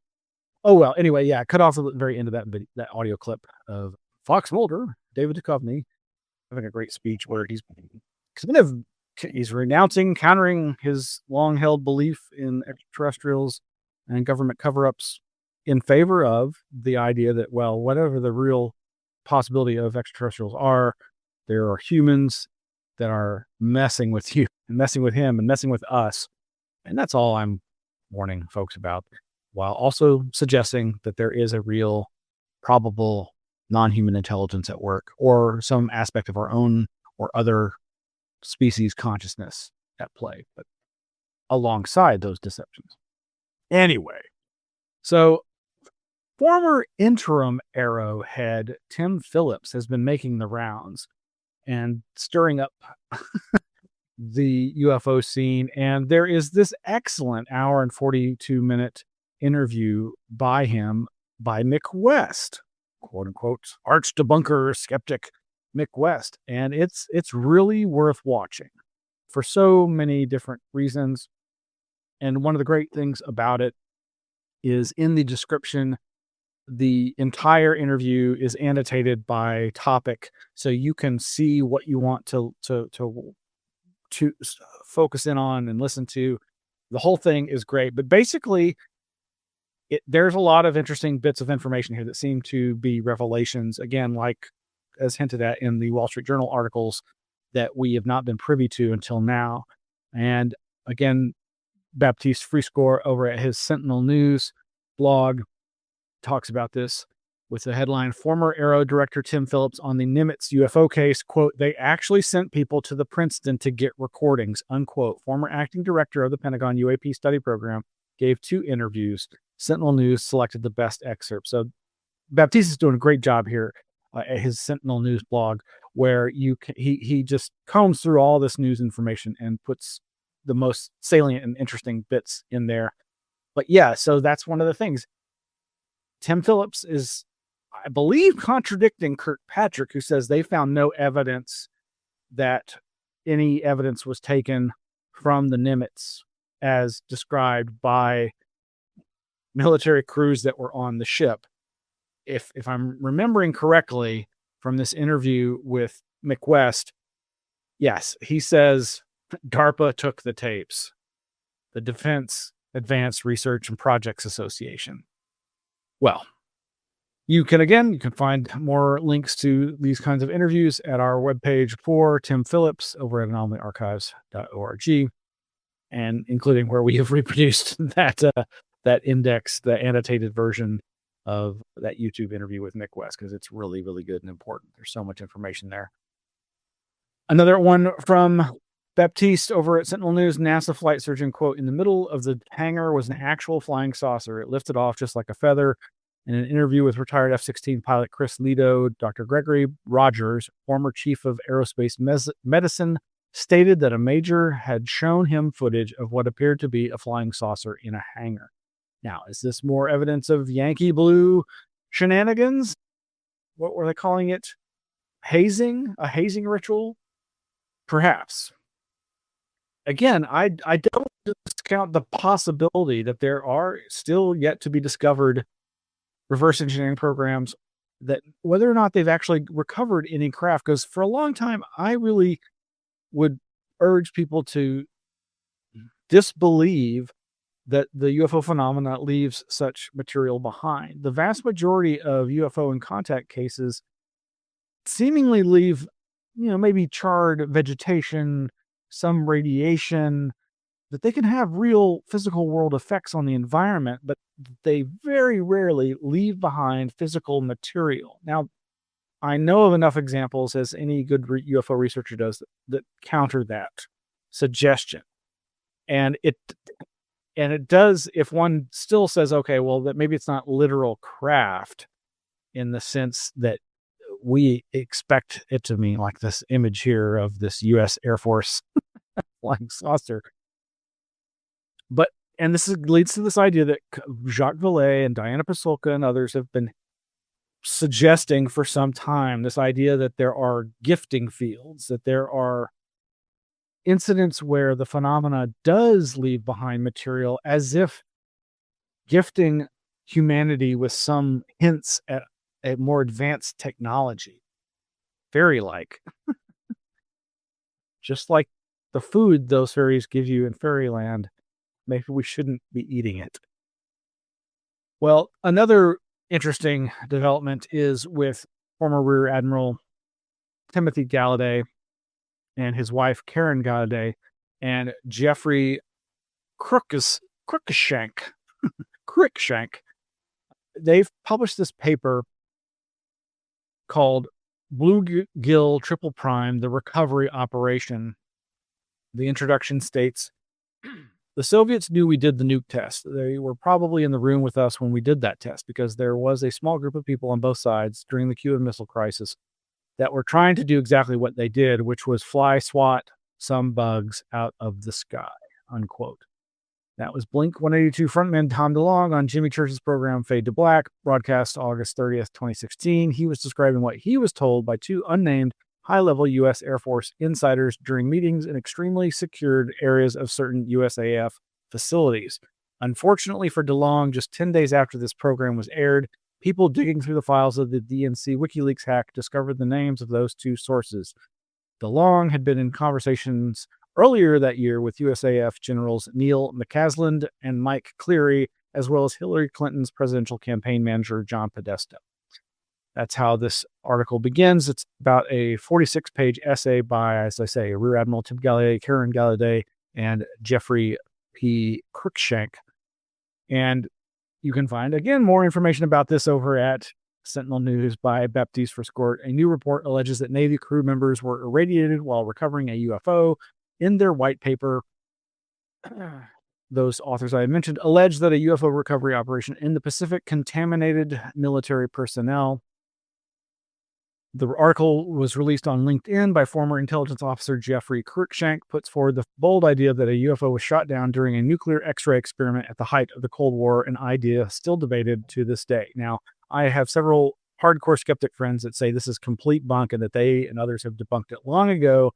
Oh, well. Anyway, yeah, cut off at the very end of that audio clip of Fox Mulder, David Duchovny, having a great speech where he's renouncing, countering his long-held belief in extraterrestrials and government cover-ups in favor of the idea that, well, whatever the real possibility of extraterrestrials are, there are humans that are messing with you and messing with him and messing with us. And that's all I'm warning folks about, while also suggesting that there is a real probable non-human intelligence at work or some aspect of our own or other species consciousness at play, but alongside those deceptions. Anyway, so former interim Arrow head Tim Phillips has been making the rounds and stirring up the UFO scene. And there is this excellent hour and 42-minute interview by him by Mick West, quote unquote, arch debunker skeptic Mick West. And it's really worth watching for so many different reasons. And one of the great things about it is in the description, the entire interview is annotated by topic, so you can see what you want to focus in on and listen to. The whole thing is great, but basically there's a lot of interesting bits of information here that seem to be revelations, again, like as hinted at in the Wall Street Journal articles, that we have not been privy to until now. And again, Baptiste Friscore over at his Sentinel News blog talks about this with the headline, former Arrow director Tim Phillips on the Nimitz UFO case, quote, they actually sent people to the Princeton to get recordings, unquote. Former acting director of the Pentagon UAP study program gave 2 interviews. Sentinel News selected the best excerpt. So Baptiste is doing a great job here at his Sentinel News blog, where he just combs through all this news information and puts the most salient and interesting bits in there. But yeah, so that's one of the things. Tim Phillips is, I believe, contradicting Kirkpatrick, who says they found no evidence that any evidence was taken from the Nimitz as described by military crews that were on the ship. If I'm remembering correctly from this interview with Mick West, yes, he says DARPA took the tapes, the Defense Advanced Research and Projects Association. Well, you can find more links to these kinds of interviews at our webpage for Tim Phillips over at anomalyarchives.org, and including where we have reproduced that index, the annotated version of that YouTube interview with Mick West, because it's really, really good and important. There's so much information there. Another one from Baptiste over at Sentinel News, NASA flight surgeon, quote, in the middle of the hangar was an actual flying saucer. It lifted off just like a feather. In an interview with retired F-16 pilot Chris Lido, Dr. Gregory Rogers, former chief of aerospace medicine, stated that a major had shown him footage of what appeared to be a flying saucer in a hangar. Now, is this more evidence of Yankee Blue shenanigans? What were they calling it? Hazing? A hazing ritual? Perhaps. Again, I don't discount the possibility that there are still yet to be discovered reverse engineering programs, that whether or not they've actually recovered any craft, because for a long time, I really would urge people to disbelieve that the UFO phenomena leaves such material behind. The vast majority of UFO and contact cases seemingly leave, maybe charred vegetation, some radiation, that they can have real physical world effects on the environment, but they very rarely leave behind physical material. Now, I know of enough examples, as any good UFO researcher does, that counter that suggestion. And it does, if one still says, okay, well, that maybe it's not literal craft in the sense that we expect it to mean, like this image here of this U.S. Air Force flying saucer. And this leads to this idea that Jacques Vallée and Diana Pasulka and others have been suggesting for some time, this idea that there are gifting fields, that there are incidents where the phenomena does leave behind material, as if gifting humanity with some hints at a more advanced technology. Fairy-like. Just like the food those fairies give you in fairyland, maybe we shouldn't be eating it. Well, another interesting development is with former Rear Admiral Timothy Gallaudet and his wife Karen Gallaudet and Jeffrey Cruikshank. They've published this paper called Bluegill Triple Prime, the Recovery Operation. The introduction states, the Soviets knew we did the nuke test. They were probably in the room with us when we did that test because there was a small group of people on both sides during the Cuban Missile Crisis that were trying to do exactly what they did, which was fly swat some bugs out of the sky, unquote. That was Blink-182 frontman Tom DeLonge on Jimmy Church's program Fade to Black, broadcast August 30th, 2016. He was describing what he was told by two unnamed high-level U.S. Air Force insiders during meetings in extremely secured areas of certain USAF facilities. Unfortunately for DeLonge, just 10 days after this program was aired, people digging through the files of the DNC WikiLeaks hack discovered the names of those two sources. DeLonge had been in conversations earlier that year with USAF Generals Neil McCasland and Mike Cleary, as well as Hillary Clinton's presidential campaign manager, John Podesta. That's how this article begins. It's about a 46-page essay by, as I say, Rear Admiral Tim Gallaudet, Karen Gallaudet, and Jeffrey P. Cruikshank. And you can find, again, more information about this over at Sentinel News by Baptiste Frescourt. A new report alleges that Navy crew members were irradiated while recovering a UFO. In their white paper, those authors I mentioned allege that a UFO recovery operation in the Pacific contaminated military personnel. The article was released on LinkedIn by former intelligence officer Jeffrey Cruikshank, puts forward the bold idea that a UFO was shot down during a nuclear X-ray experiment at the height of the Cold War, an idea still debated to this day. Now, I have several hardcore skeptic friends that say this is complete bunk and that they and others have debunked it long ago.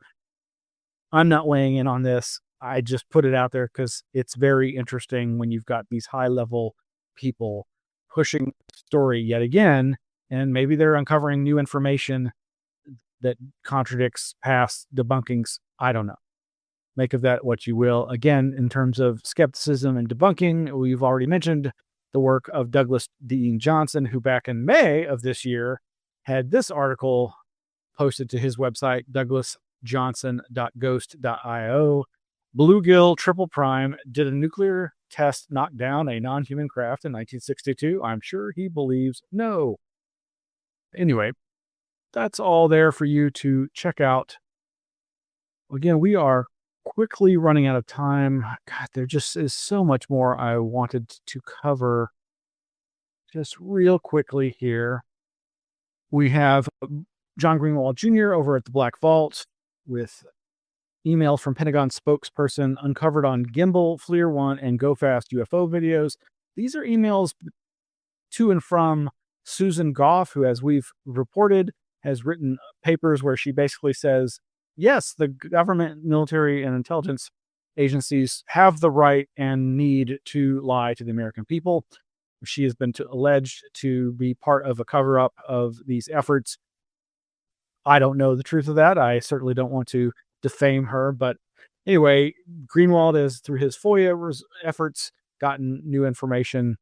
I'm not weighing in on this. I just put it out there because it's very interesting when you've got these high-level people pushing the story yet again, and maybe they're uncovering new information that contradicts past debunkings. I don't know. Make of that what you will. Again, in terms of skepticism and debunking, we've already mentioned the work of Douglas Dean Johnson, who back in May of this year had this article posted to his website, douglasjohnson.ghost.io. Bluegill Triple Prime did a nuclear test knock down a non-human craft in 1962. I'm sure he believes no. Anyway, that's all there for you to check out. Again, we are quickly running out of time. God, there just is so much more I wanted to cover. Just real quickly here. We have John Greenwald Jr. over at the Black Vault with email from Pentagon spokesperson uncovered on Gimbal, FLIR 1, and GoFast UFO videos. These are emails to and from Susan Goff, who, as we've reported, has written papers where she basically says, yes, the government, military, and intelligence agencies have the right and need to lie to the American people. She has been alleged to be part of a cover-up of these efforts. I don't know the truth of that. I certainly don't want to defame her. But anyway, Greenwald has, through his FOIA efforts, gotten new information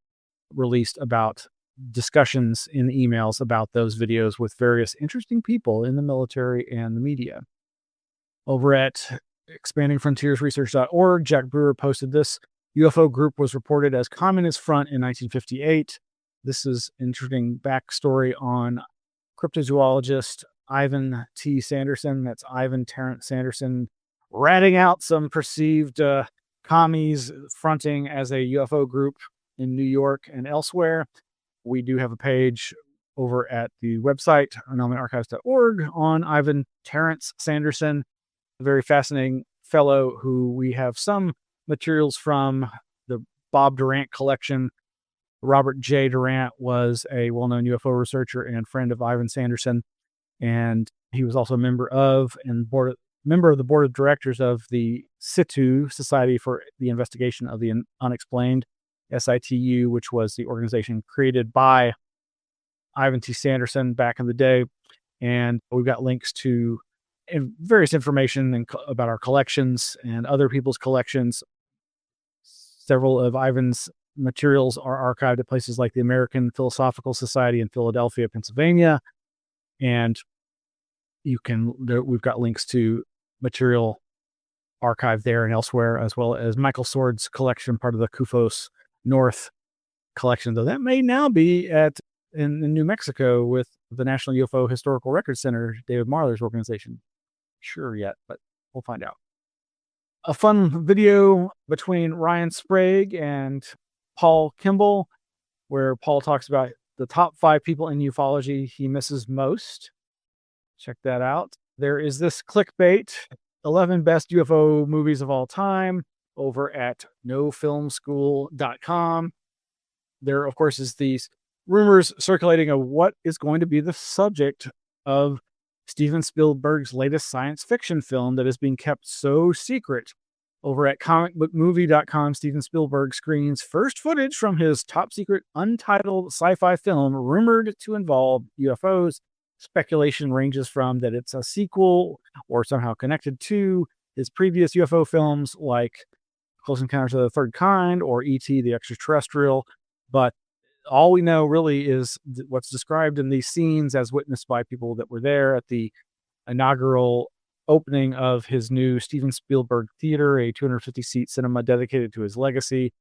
released about discussions in emails about those videos with various interesting people in the military and the media. Over at expandingfrontiersresearch.org, Jack Brewer posted this. UFO group was reported as Communist Front in 1958. This is interesting backstory on cryptozoologist Ivan T. Sanderson. That's Ivan Terrence Sanderson, ratting out some perceived commies fronting as a UFO group in New York and elsewhere. We do have a page over at the website, anomalyarchives.org, on Ivan Terrence Sanderson, a very fascinating fellow who we have some materials from the Bob Durant collection. Robert J. Durant was a well-known UFO researcher and friend of Ivan Sanderson, and he was also a member of the board of directors of the SITU, Society for the Investigation of the Unexplained, SITU, which was the organization created by Ivan T. Sanderson back in the day. And we've got links to various information about our collections and other people's collections. Several of Ivan's materials are archived at places like the American Philosophical Society in Philadelphia, Pennsylvania. And we've got links to material archived there and elsewhere, as well as Michael Sword's collection, part of the Kufos North collection, though that may now be at in New Mexico with the National UFO Historical Record Center, David Marler's organization. Sure yet, but we'll find out. A fun video between Ryan Sprague and Paul Kimball, where Paul talks about the top 5 people in ufology he misses most. Check that out. There is this clickbait, 11 best UFO movies of all time, over at nofilmschool.com. There, of course, is these rumors circulating of what is going to be the subject of Steven Spielberg's latest science fiction film that is being kept so secret. Over at comicbookmovie.com, Steven Spielberg screens first footage from his top secret untitled sci-fi film rumored to involve UFOs. Speculation ranges from that it's a sequel or somehow connected to his previous UFO films like Close Encounters of the Third Kind or E.T. the Extraterrestrial. But all we know really is what's described in these scenes as witnessed by people that were there at the inaugural opening of his new Steven Spielberg Theater, a 250-seat cinema dedicated to his legacy.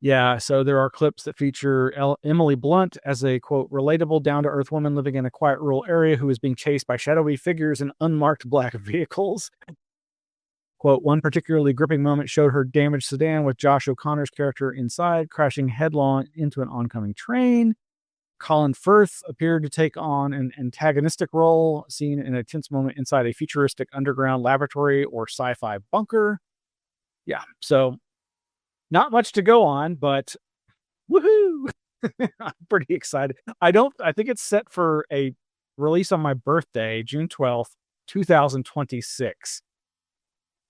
Yeah, so there are clips that feature Emily Blunt as a, quote, relatable, down-to-earth woman living in a quiet rural area who is being chased by shadowy figures in unmarked black vehicles. Quote, one particularly gripping moment showed her damaged sedan with Josh O'Connor's character inside, crashing headlong into an oncoming train. Colin Firth appeared to take on an antagonistic role, seen in a tense moment inside a futuristic underground laboratory or sci-fi bunker. Yeah, so not much to go on, but woohoo! I'm pretty excited. I think it's set for a release on my birthday, June 12th, 2026.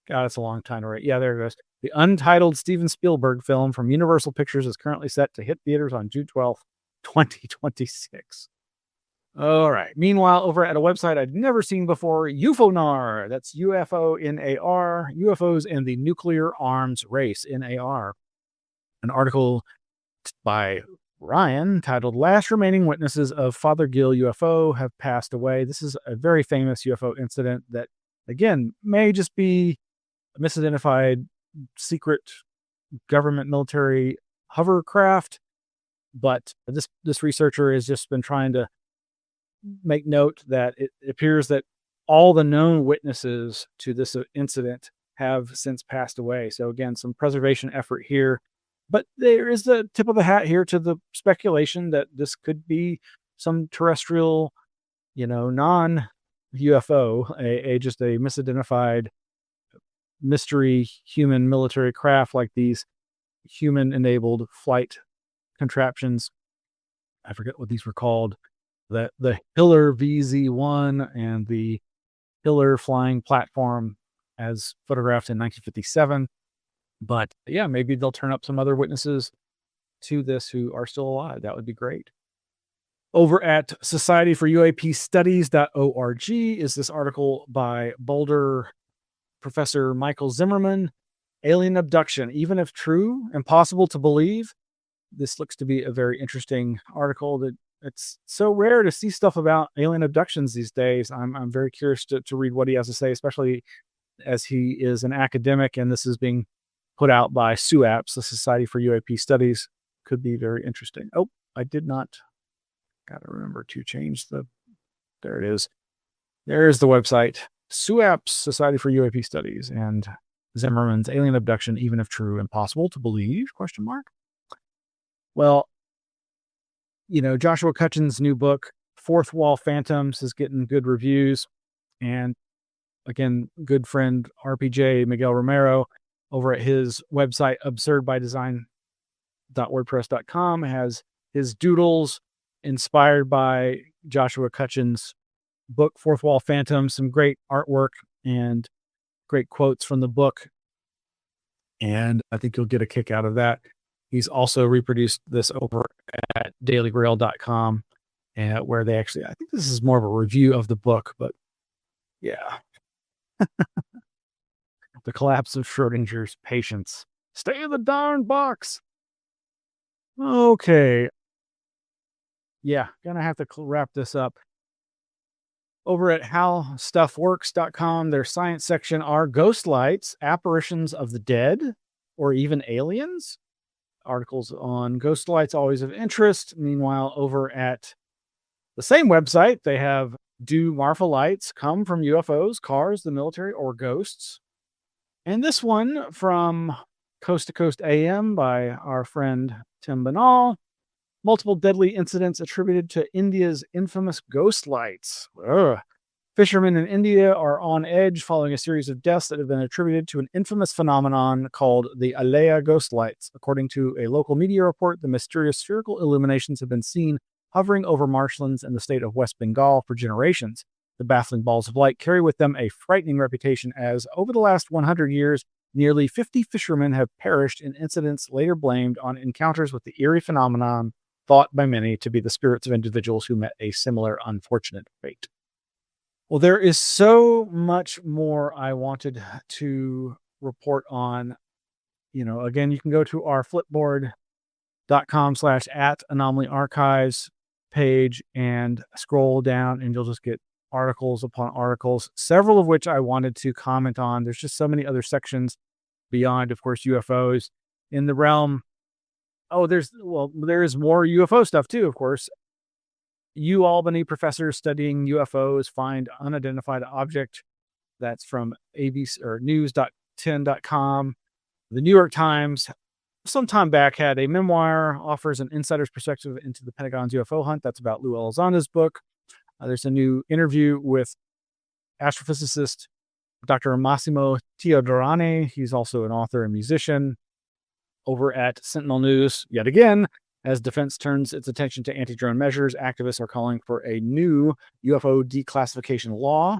God, that's a long time to wait. Yeah, there it goes. The untitled Steven Spielberg film from Universal Pictures is currently set to hit theaters on June 12th, 2026. All right. Meanwhile, over at a website I'd never seen before, UFONAR. That's UFONAR, UFOs and the Nuclear Arms Race, NAR. An article by Ryan titled Last Remaining Witnesses of Fothergill UFO Have Passed Away. This is a very famous UFO incident that, again, may just be a misidentified secret government military hovercraft. But this researcher has just been trying to make note that it appears that all the known witnesses to this incident have since passed away. So again, some preservation effort here. But there is the tip of the hat here to the speculation that this could be some terrestrial, non-UFO, just a misidentified mystery human military craft like these human-enabled flight contraptions. I forget what these were called. The Hiller VZ-1 and the Hiller flying platform as photographed in 1957. But yeah, maybe they'll turn up some other witnesses to this who are still alive. That would be great. Over at societyforuapstudies.org is this article by Boulder Professor Michael Zimmerman, Alien Abduction, Even If True, Impossible to Believe. This looks to be a very interesting article. That it's so rare to see stuff about alien abductions these days. I'm very curious to read what he has to say, especially as he is an academic and this is being put out by SUAPS, the Society for UAP Studies. Could be very interesting. Oh, I did not. Got to remember to change there it is. There's the website. SUAPS, Society for UAP Studies, and Zimmerman's Alien Abduction, Even If True, Impossible to Believe? ? Well, Joshua Cutchin's new book, Fourth Wall Phantoms, is getting good reviews. And again, good friend RPJ Miguel Romero over at his website, absurdbydesign.wordpress.com, has his doodles inspired by Joshua Cutchin's book, Fourth Wall Phantoms, some great artwork and great quotes from the book. And I think you'll get a kick out of that. He's also reproduced this over at dailygrail.com, where they actually, I think this is more of a review of the book, but yeah. The Collapse of Schrodinger's Patience. Stay in the darn box. Okay. Yeah, gonna have to wrap this up. Over at howstuffworks.com, their science section are ghost lights, apparitions of the dead, or even aliens? articles on ghost lights always of interest. Meanwhile, over at the same website, they have, do Marfa lights come from UFOs, cars, the military, or ghosts? And this one from Coast to Coast AM by our friend Tim Banal. Multiple deadly incidents attributed to India's infamous ghost lights. Ugh. Fishermen in India are on edge following a series of deaths that have been attributed to an infamous phenomenon called the Alaya ghost lights. According to a local media report, the mysterious spherical illuminations have been seen hovering over marshlands in the state of West Bengal for generations. The baffling balls of light carry with them a frightening reputation, as over the last 100 years, nearly 50 fishermen have perished in incidents later blamed on encounters with the eerie phenomenon thought by many to be the spirits of individuals who met a similar unfortunate fate. Well, there is so much more I wanted to report on. Again, you can go to our flipboard.com/@anomalyarchives page and scroll down, and you'll just get articles upon articles, several of which I wanted to comment on. There's just so many other sections beyond, of course, UFOs in the realm. There is more UFO stuff too, of course. UAlbany professors studying UFOs find unidentified object. That's from ABC or news.10.com. The New York Times, some time back, had a memoir, offers an insider's perspective into the Pentagon's UFO hunt. That's about Lou Elizondo's book. There's a new interview with astrophysicist Dr. Massimo Teodorani. He's also an author and musician. Over at Sentinel News, yet again, as defense turns its attention to anti-drone measures, activists are calling for a new UFO declassification law.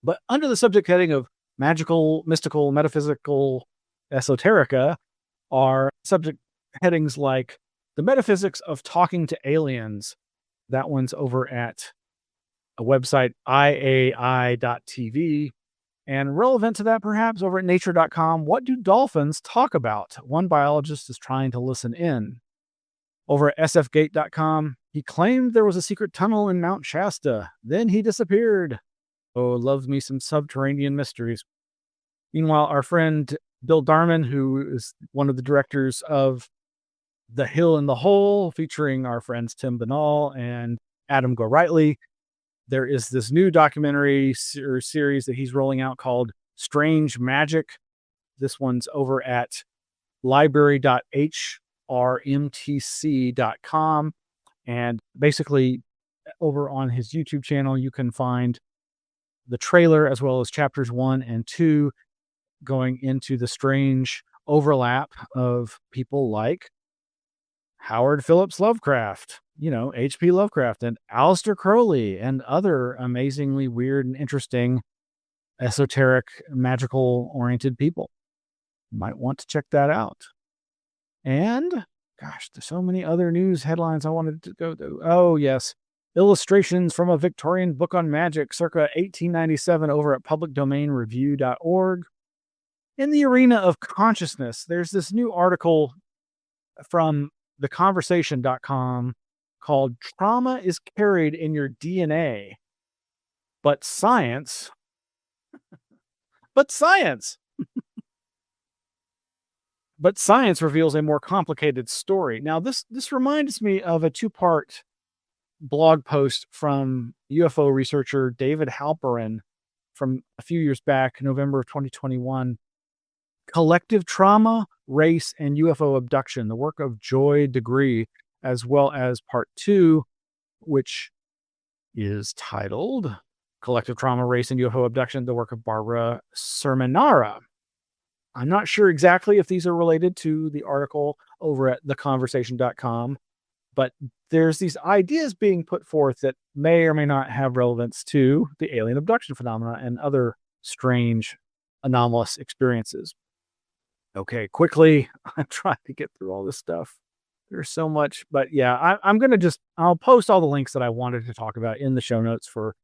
But under the subject heading of magical, mystical, metaphysical, esoterica are subject headings like the metaphysics of talking to aliens. That one's over at a website, iai.tv. And relevant to that, perhaps, over at nature.com, what do dolphins talk about? One biologist is trying to listen in. Over at sfgate.com, he claimed there was a secret tunnel in Mount Shasta. Then he disappeared. Oh, loves me some subterranean mysteries. Meanwhile, our friend Bill Darman, who is one of the directors of The Hill in the Hole, featuring our friends Tim Banal and Adam Gorightly, there is this new documentary series that he's rolling out called Strange Magic. This one's over at library.hrmtc.com. And basically, over on his YouTube channel, you can find the trailer as well as chapters 1 and 2 going into the strange overlap of people like Howard Phillips Lovecraft, H.P. Lovecraft, and Aleister Crowley, and other amazingly weird and interesting, esoteric, magical-oriented people. You might want to check that out. And, gosh, there's so many other news headlines I wanted to go to. Oh, yes. Illustrations from a Victorian book on magic circa 1897 over at publicdomainreview.org. In the arena of consciousness, there's this new article from theconversation.com called Trauma is Carried in Your DNA, but Science reveals a more complicated story. Now, this reminds me of a two-part blog post from UFO researcher David Halperin from a few years back, November of 2021. Collective Trauma, Race, and UFO Abduction, the work of Joy Degree, as well as part 2, which is titled Collective Trauma, Race, and UFO Abduction, the work of Barbara Sermonara. I'm not sure exactly if these are related to the article over at theconversation.com, but there's these ideas being put forth that may or may not have relevance to the alien abduction phenomena and other strange anomalous experiences. Okay, quickly, I'm trying to get through all this stuff. There's so much, but yeah, I'm going to I'll post all the links that I wanted to talk about in the show notes for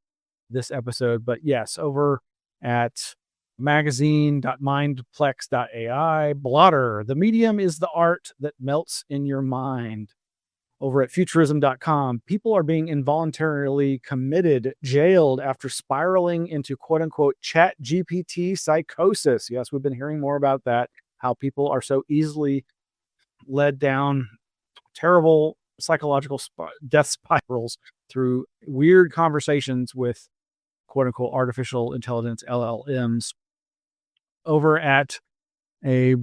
this episode. But yes, over at magazine.mindplex.ai, Blotter, the medium is the art that melts in your mind. Over at futurism.com, people are being involuntarily jailed after spiraling into quote unquote chat GPT psychosis. Yes, we've been hearing more about that. How people are so easily led down terrible psychological death spirals through weird conversations with quote unquote artificial intelligence LLMs over at I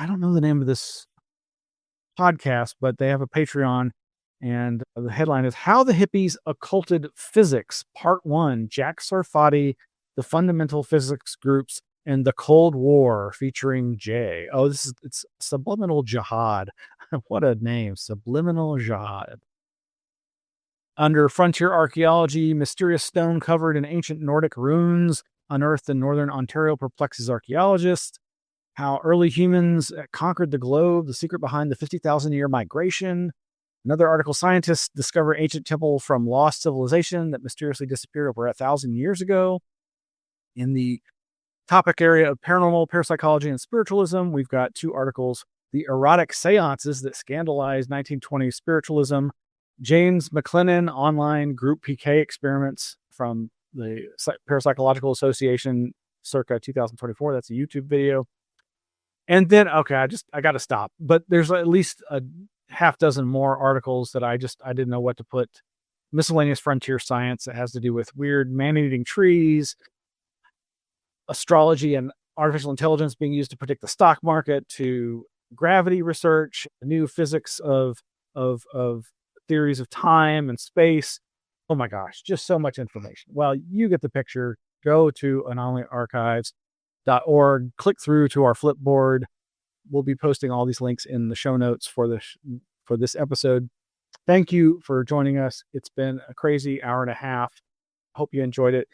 don't know the name of this podcast, but they have a Patreon, and the headline is How the Hippies Occulted Physics, Part 1, Jack Sarfati, the Fundamental Physics Groups, and the Cold War, featuring Jay. Oh, it's Subliminal Jihad. What a name, Subliminal Jihad. Under Frontier Archaeology, mysterious stone covered in ancient Nordic runes unearthed in northern Ontario perplexes archaeologists. How early humans conquered the globe, the secret behind the 50,000-year migration. Another article, scientists discover ancient temple from lost civilization that mysteriously disappeared over 1,000 years ago. In the topic area of paranormal, parapsychology, and spiritualism, we've got 2 articles. The erotic seances that scandalized 1920s spiritualism. James McLennan online group PK experiments from the Parapsychological Association circa 2024. That's a YouTube video. And then, okay, I got to stop. But there's at least a half dozen more articles that I didn't know what to put. Miscellaneous frontier science that has to do with weird man-eating trees, astrology and artificial intelligence being used to predict the stock market, to gravity research, new physics of theories of time and space. Oh my gosh, just so much information. Well, you get the picture. Go to anomalyarchives.org, click through to our Flipboard. We'll be posting all these links in the show notes for this episode. Thank you for joining us. It's been a crazy hour and a half. Hope you enjoyed it.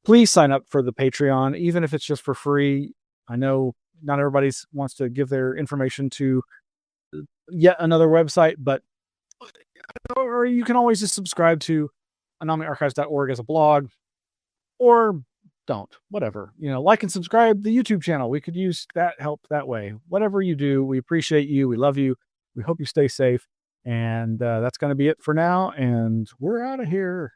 Please sign up for the Patreon, even if it's just for free. I know not everybody wants to give their information to yet another website, but or you can always just subscribe to anomalyarchives.org as a blog, or don't, whatever, like and subscribe the YouTube channel. We could use that help that way. Whatever you do, we appreciate you. We love you. We hope you stay safe. And that's going to be it for now. And we're out of here.